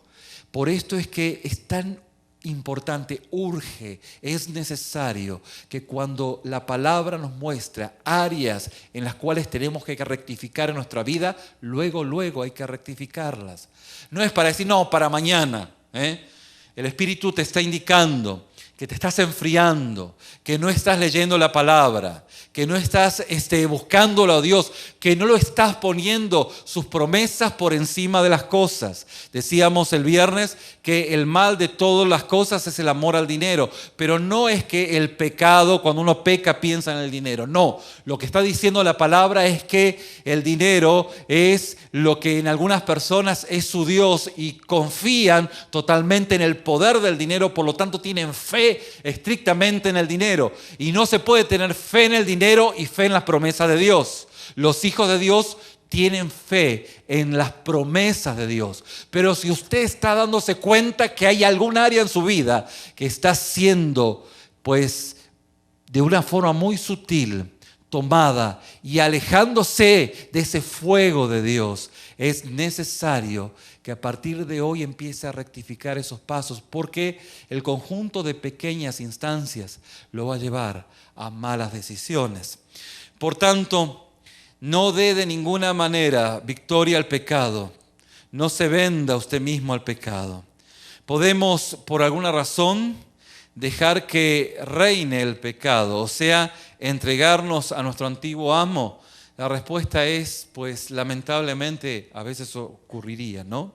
Por esto es que es tan importante, urge, es necesario que cuando la palabra nos muestra áreas en las cuales tenemos que rectificar en nuestra vida, luego hay que rectificarlas. No es para decir, no, para mañana. El Espíritu te está indicando que te estás enfriando, que no estás leyendo la palabra, que no estás buscándolo a Dios, que no lo estás poniendo sus promesas por encima de las cosas. Decíamos el viernes que el mal de todas las cosas es el amor al dinero, pero no es que el pecado, cuando uno peca, piensa en el dinero. No, lo que está diciendo la palabra es que el dinero es lo que en algunas personas es su Dios y confían totalmente en el poder del dinero, por lo tanto tienen fe estrictamente en el dinero. Y no se puede tener fe en el dinero y fe en las promesas de Dios. Los hijos de Dios tienen fe en las promesas de Dios. Pero si usted está dándose cuenta que hay algún área en su vida que está siendo, pues, de una forma muy sutil, tomada y alejándose de ese fuego de Dios, es necesario que a partir de hoy empiece a rectificar esos pasos, porque el conjunto de pequeñas instancias lo va a llevar a malas decisiones. Por tanto, no dé de ninguna manera victoria al pecado. No se venda usted mismo al pecado. Podemos, por alguna razón, dejar que reine el pecado, o sea, entregarnos a nuestro antiguo amo. La respuesta es, pues lamentablemente a veces ocurriría, ¿no?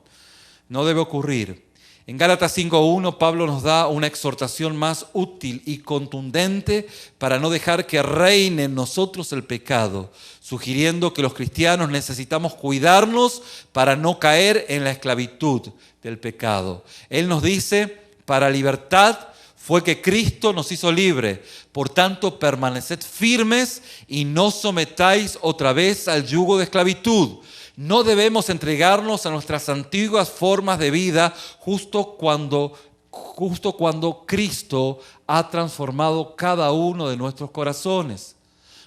No debe ocurrir. En Gálatas 5:1 Pablo nos da una exhortación más útil y contundente para no dejar que reine en nosotros el pecado, sugiriendo que los cristianos necesitamos cuidarnos para no caer en la esclavitud del pecado. Él nos dice, para libertad fue que Cristo nos hizo libre. Por tanto, permaneced firmes y no sometáis otra vez al yugo de esclavitud. No debemos entregarnos a nuestras antiguas formas de vida justo cuando Cristo ha transformado cada uno de nuestros corazones.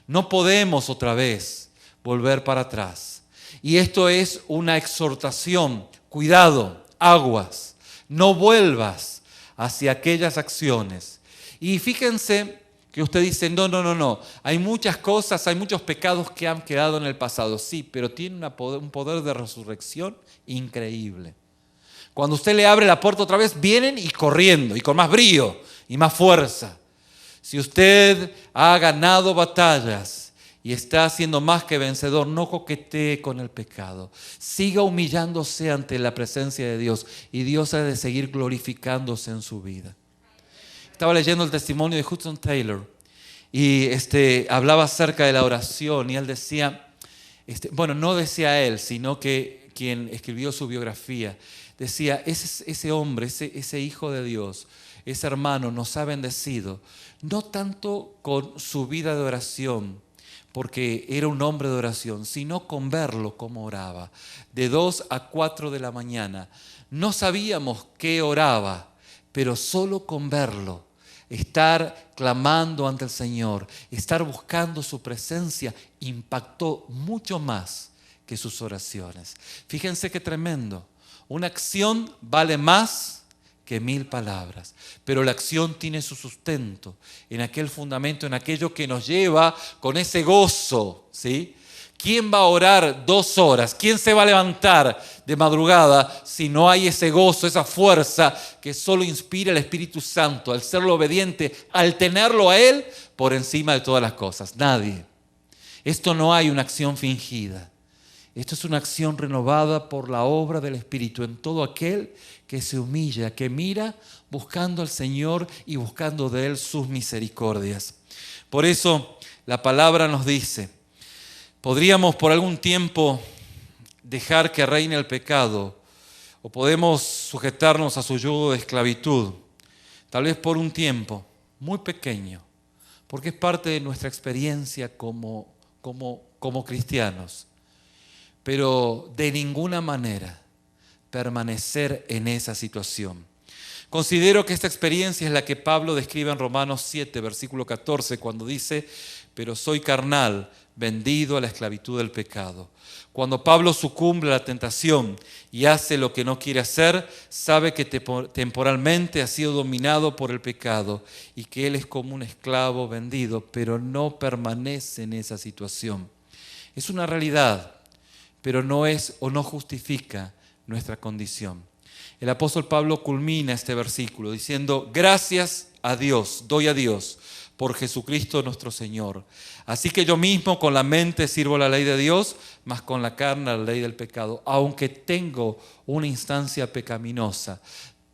No podemos otra vez volver para atrás. Y esto es una exhortación. Cuidado, aguas, no vuelvas hacia aquellas acciones. Y fíjense que usted dice, no, hay muchas cosas, hay muchos pecados que han quedado en el pasado. Sí, pero tiene un poder de resurrección increíble. Cuando usted le abre la puerta otra vez, vienen y corriendo, y con más brío y más fuerza. Si usted ha ganado batallas y está siendo más que vencedor, no coquetee con el pecado. Siga humillándose ante la presencia de Dios y Dios ha de seguir glorificándose en su vida. Estaba leyendo el testimonio de Hudson Taylor y hablaba acerca de la oración y él decía, no decía él, sino que quien escribió su biografía, decía, ese hombre, ese hijo de Dios, ese hermano nos ha bendecido, no tanto con su vida de oración, porque era un hombre de oración, sino con verlo como oraba, de 2 a 4 de la mañana. No sabíamos qué oraba, pero solo con verlo, estar clamando ante el Señor, estar buscando su presencia, impactó mucho más que sus oraciones. Fíjense qué tremendo. Una acción vale más que 1000 palabras, pero la acción tiene su sustento en aquel fundamento, en aquello que nos lleva con ese gozo, ¿sí? ¿Quién va a orar 2 horas? ¿Quién se va a levantar de madrugada si no hay ese gozo, esa fuerza que solo inspira el Espíritu Santo al serlo obediente, al tenerlo a Él por encima de todas las cosas? Nadie. Esto no hay una acción fingida. Esto es una acción renovada por la obra del Espíritu en todo aquel que se humilla, que mira buscando al Señor y buscando de Él sus misericordias. Por eso la palabra nos dice, podríamos por algún tiempo dejar que reine el pecado o podemos sujetarnos a su yugo de esclavitud, tal vez por un tiempo muy pequeño, porque es parte de nuestra experiencia como cristianos, pero de ninguna manera permanecer en esa situación. Considero que esta experiencia es la que Pablo describe en Romanos 7, versículo 14, cuando dice, pero soy carnal, vendido a la esclavitud del pecado. Cuando Pablo sucumbe a la tentación y hace lo que no quiere hacer, sabe que temporalmente ha sido dominado por el pecado y que él es como un esclavo vendido, pero no permanece en esa situación. Es una realidad, pero no es o no justifica nuestra condición. El apóstol Pablo culmina este versículo diciendo, gracias a Dios, doy a Dios por Jesucristo nuestro Señor. Así que yo mismo con la mente sirvo la ley de Dios, mas con la carne la ley del pecado. Aunque tengo una instancia pecaminosa,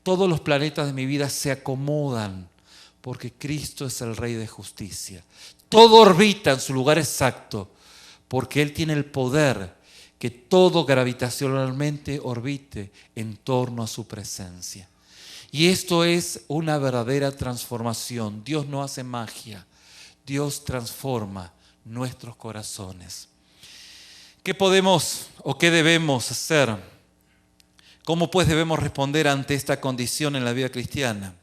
todos los planetas de mi vida se acomodan porque Cristo es el Rey de justicia. Todo orbita en su lugar exacto porque Él tiene el poder que todo gravitacionalmente orbite en torno a su presencia. Y esto es una verdadera transformación. Dios no hace magia, Dios transforma nuestros corazones. ¿Qué podemos o qué debemos hacer? ¿Cómo pues debemos responder ante esta condición en la vida cristiana?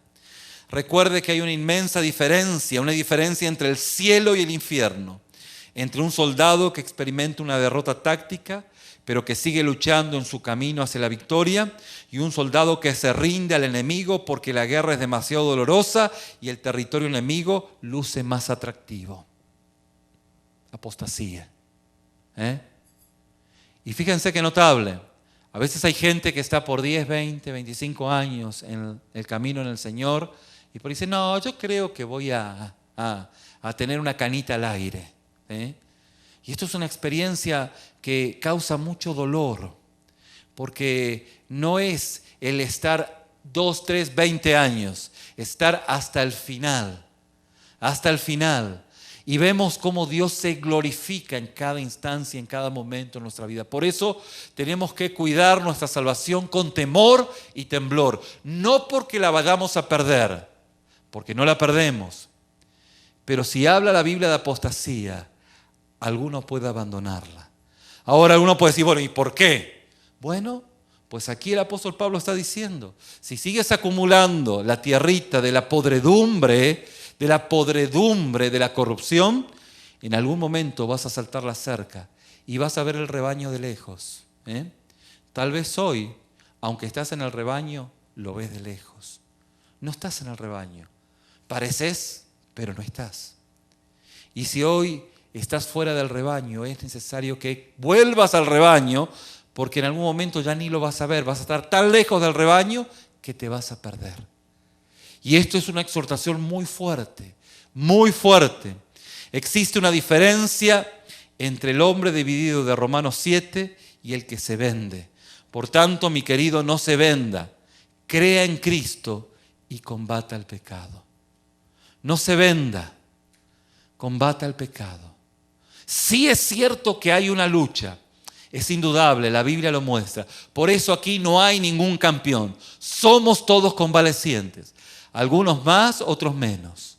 Recuerde que hay una inmensa diferencia, una diferencia entre el cielo y el infierno, entre un soldado que experimenta una derrota táctica, pero que sigue luchando en su camino hacia la victoria, y un soldado que se rinde al enemigo porque la guerra es demasiado dolorosa y el territorio enemigo luce más atractivo. Apostasía. Y fíjense qué notable. A veces hay gente que está por 10, 20, 25 años en el camino en el Señor y por ahí dice, no, yo creo que voy a tener una canita al aire. Y esto es una experiencia que causa mucho dolor, porque no es el estar 2, 3, 20 años, estar hasta el final, hasta el final. Y vemos cómo Dios se glorifica en cada instancia, en cada momento en nuestra vida. Por eso tenemos que cuidar nuestra salvación con temor y temblor. No porque la vayamos a perder, porque no la perdemos. Pero si habla la Biblia de apostasía, alguno puede abandonarla. Ahora alguno puede decir, bueno, ¿y por qué? Bueno, pues aquí el apóstol Pablo está diciendo, si sigues acumulando la tierrita de la podredumbre de la corrupción, en algún momento vas a saltar la cerca y vas a ver el rebaño de lejos. Tal vez hoy, aunque estás en el rebaño, lo ves de lejos. No estás en el rebaño. Pareces, pero no estás. Y si hoy estás fuera del rebaño, es necesario que vuelvas al rebaño, porque en algún momento ya ni lo vas a ver, vas a estar tan lejos del rebaño que te vas a perder. Y esto es una exhortación muy fuerte, muy fuerte. Existe una diferencia entre el hombre dividido de Romanos 7 y el que se vende. Por tanto, mi querido, no se venda, crea en Cristo y combata el pecado. No se venda, combata el pecado. Sí es cierto que hay una lucha, es indudable, la Biblia lo muestra. Por eso aquí no hay ningún campeón, somos todos convalecientes. Algunos más, otros menos,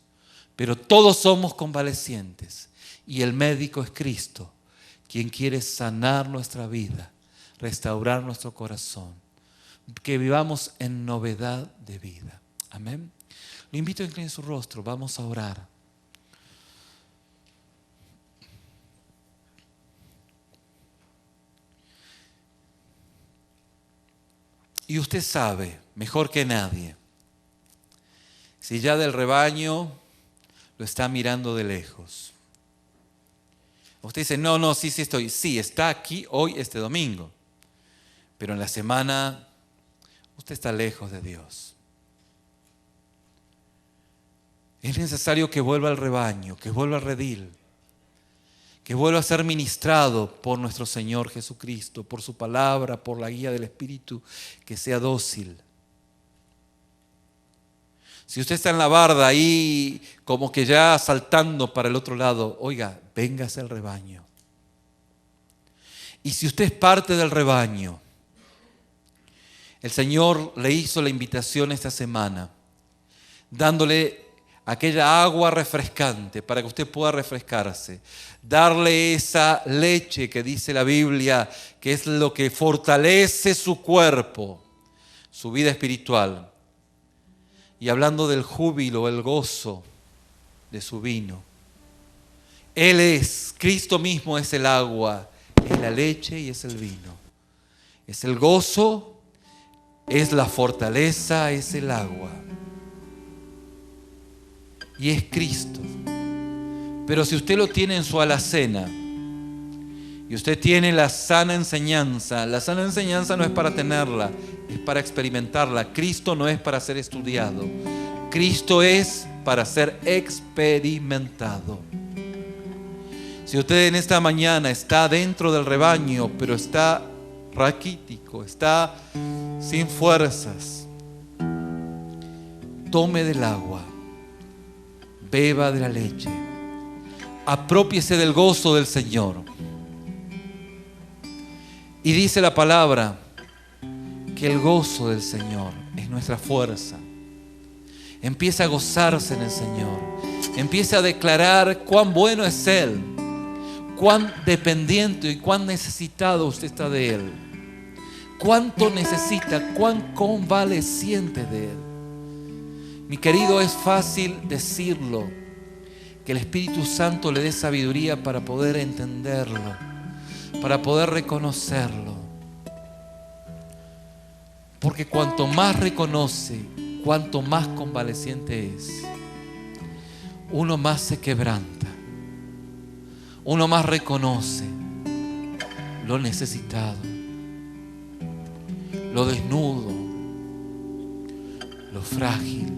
pero todos somos convalecientes. Y el médico es Cristo, quien quiere sanar nuestra vida, restaurar nuestro corazón, que vivamos en novedad de vida. Amén. Lo invito a inclinar su rostro, vamos a orar. Y usted sabe, mejor que nadie, si ya del rebaño lo está mirando de lejos. Usted dice, no, sí estoy. Sí, está aquí hoy, este domingo. Pero en la semana usted está lejos de Dios. Es necesario que vuelva al rebaño, que vuelva al redil, que vuelva a ser ministrado por nuestro Señor Jesucristo, por su palabra, por la guía del Espíritu, que sea dócil. Si usted está en la barda ahí como que ya saltando para el otro lado, oiga, véngase al rebaño. Y si usted es parte del rebaño, el Señor le hizo la invitación esta semana, dándole aquella agua refrescante para que usted pueda refrescarse, darle esa leche que dice la Biblia, que es lo que fortalece su cuerpo, su vida espiritual. Y hablando del júbilo, el gozo de su vino. Él es, Cristo mismo es el agua, es la leche y es el vino. Es el gozo, es la fortaleza, es el agua. Y es Cristo. Pero si usted lo tiene en su alacena y usted tiene la sana enseñanza no es para tenerla, es para experimentarla. Cristo no es para ser estudiado. Cristo es para ser experimentado. Si usted en esta mañana está dentro del rebaño, pero está raquítico, está sin fuerzas, tome del agua, beba de la leche, aprópiese del gozo del Señor. Y dice la palabra que el gozo del Señor es nuestra fuerza. Empieza a gozarse en el Señor. Empieza a declarar cuán bueno es Él, cuán dependiente y cuán necesitado usted está de Él, cuánto necesita, cuán convaleciente de Él. Mi querido, es fácil decirlo, que el Espíritu Santo le dé sabiduría para poder entenderlo, para poder reconocerlo. Porque cuanto más reconoce, cuanto más convaleciente es, uno más se quebranta, uno más reconoce lo necesitado, lo desnudo, lo frágil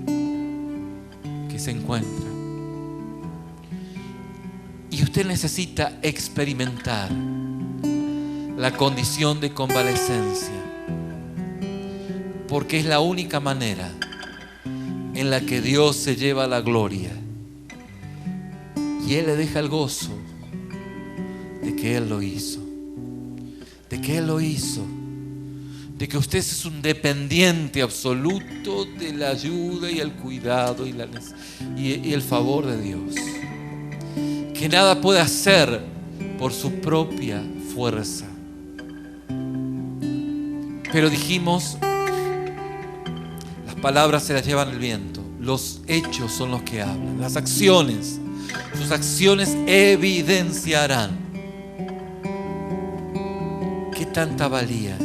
que se encuentra. Y usted necesita experimentar la condición de convalecencia, porque es la única manera en la que Dios se lleva la gloria y Él le deja el gozo de que Él lo hizo, de que Él lo hizo, de que usted es un dependiente absoluto de la ayuda y el cuidado y el favor de Dios, que nada puede hacer por su propia fuerza. Pero dijimos, las palabras se las llevan el viento, los hechos son los que hablan, las acciones, sus acciones evidenciarán qué tanta valía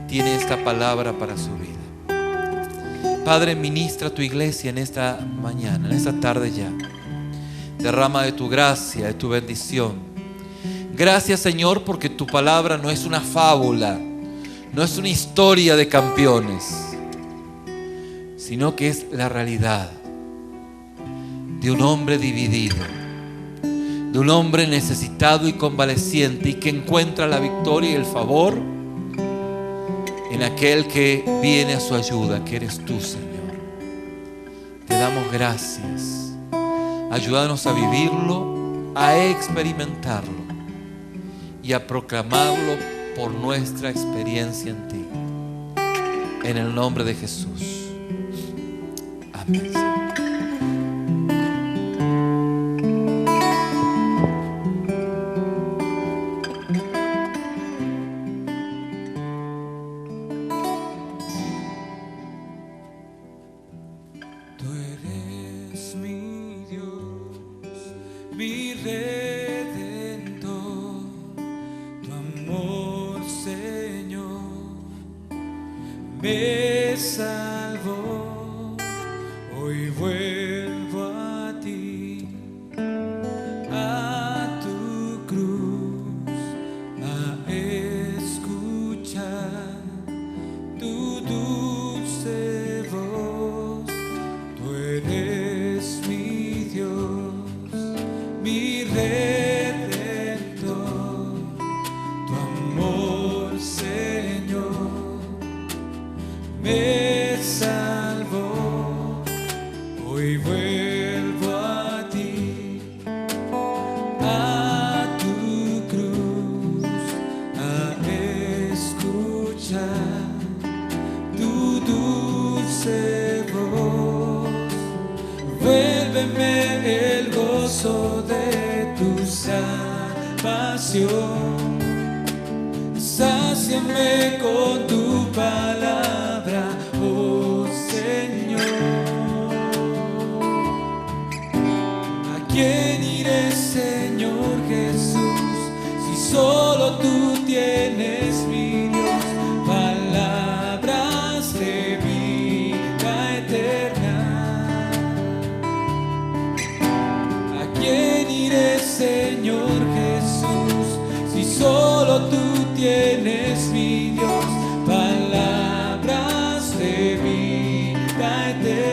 tiene esta palabra para su vida. Padre, ministra tu iglesia en esta mañana, en esta tarde ya. Derrama de tu gracia, de tu bendición. Gracias, Señor, porque tu palabra no es una fábula, no es una historia de campeones, sino que es la realidad de un hombre dividido, de un hombre necesitado y convaleciente, y que encuentra la victoria y el favor en aquel que viene a su ayuda, que eres tú, Señor. Te damos gracias. Ayúdanos a vivirlo, a experimentarlo y a proclamarlo por nuestra experiencia en ti. En el nombre de Jesús. Amén. Mi Redentor, tu amor, Señor, me salvó. Hoy vuelvo a ti, a tu cruz, a escuchar tu dulce voz. Tú eres mi Dios, mi Redentor, tu amor, Señor, me salvó. Hoy vuelvo a ti, a tu cruz, a escuchar tu dulce voz. Vuélveme el gozo de tu salvación, sáciame con tu palabra, oh Señor. ¿A quién iré, Señor Jesús, si solo tú tienes, mi Dios, palabras de vida eterna? ¿Quién iré, Señor Jesús, si solo tú tienes, mi Dios, palabras de vida eterna?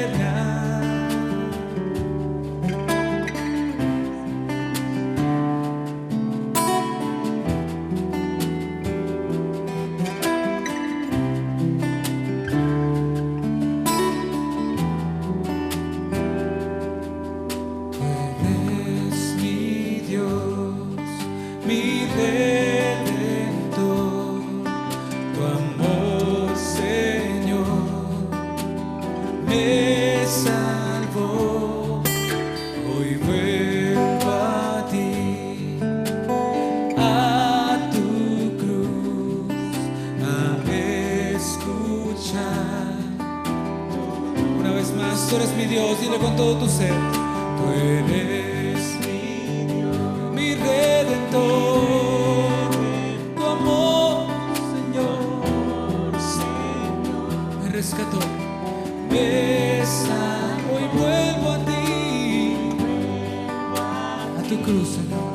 Dios, dile con todo tu ser. Tú eres mi Dios, mi Redentor. Tu amor, Señor, me rescató. Hoy vuelvo a ti, a tu cruz, Señor,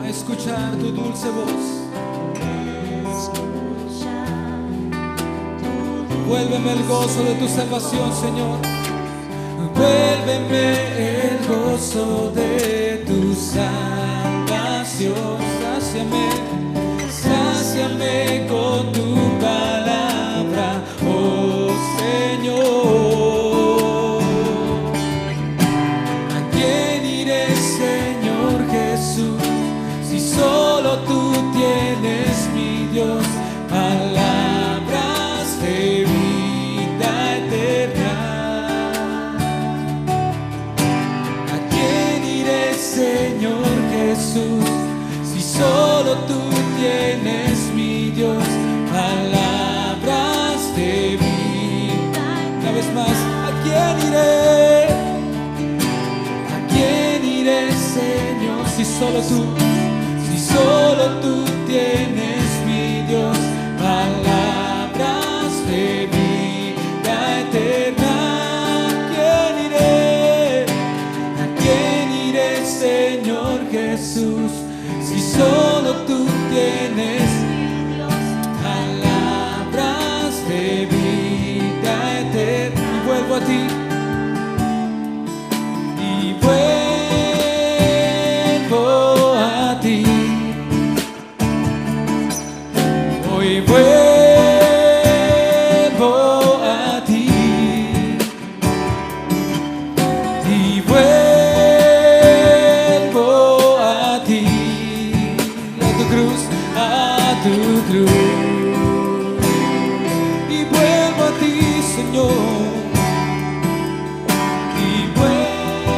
a escuchar tu dulce voz. Vuélveme el gozo de tu salvación, Señor. Vuélveme el gozo de tu salvación. Sáciame con tu palabra, oh Señor. ¿A quién iré, Señor Jesús, si solo tú tienes, mi Dios, palabras de vida eterna? ¿A quién iré, Señor Jesús, si solo tú tienes, mi Dios, palabras de vida? Una vez más, ¿a quién iré? ¿A quién iré, Señor, si solo tú tienes, mi Dios, palabras de vida eterna? ¿A quién iré, Señor Jesús, si solo tú tienes palabras de vida eterna? Y vuelvo a ti, y vuelvo a ti. Hoy vuelvo a ti, y vuelvo a ti. A tu cruz, y vuelvo a ti, Señor, y vuelvo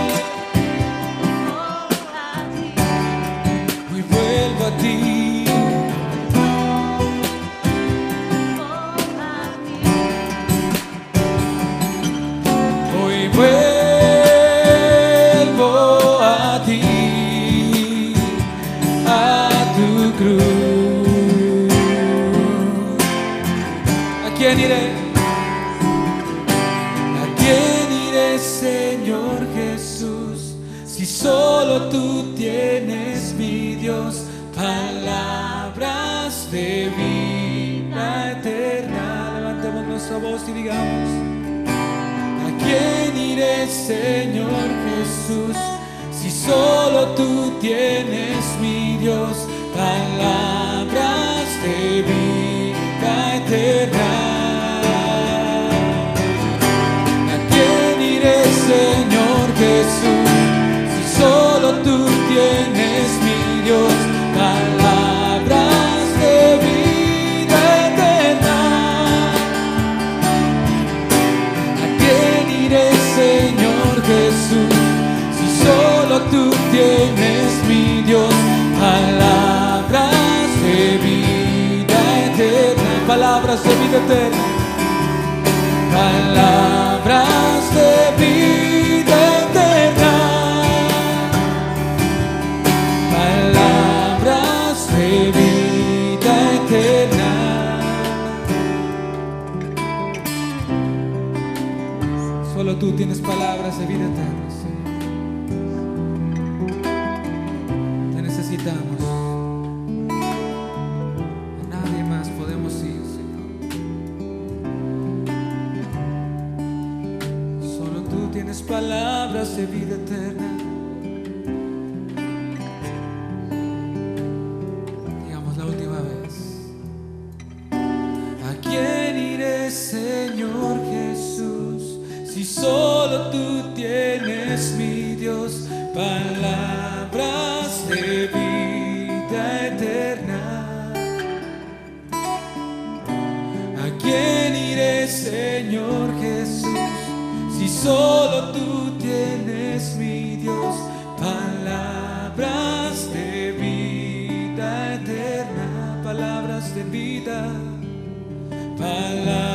a ti. Hoy vuelvo a ti, a tu cruz. ¿A quién iré? ¿A quién iré, Señor Jesús, si solo tú tienes, mi Dios, palabras de vida eterna? Levantemos nuestra voz y digamos: ¿a quién iré, Señor Jesús, si solo tú tienes, mi Dios, palabras de vida eterna? ¿A quién iré, Señor Jesús, si solo tú tienes, mi Dios, palabras de vida eterna? ¿A quién iré, Señor Jesús, si solo tú tienes, mi Dios, palabras de vida eterna? Palabras de vida eterna. Palabras de vida eterna. Palabras de vida eterna. Solo tú tienes palabras de vida eterna, Señor. Te necesitamos. A nadie más podemos ir, Señor. Solo tú tienes palabras de vida eterna. Digamos la última vez. ¿A quién iré, Señor Jesús, si solo tú tienes, mi Dios, palabras de vida eterna? ¿A quién iré, Señor Jesús, si solo tú tienes, mi Dios, palabras de vida eterna? Palabras de vida, palabras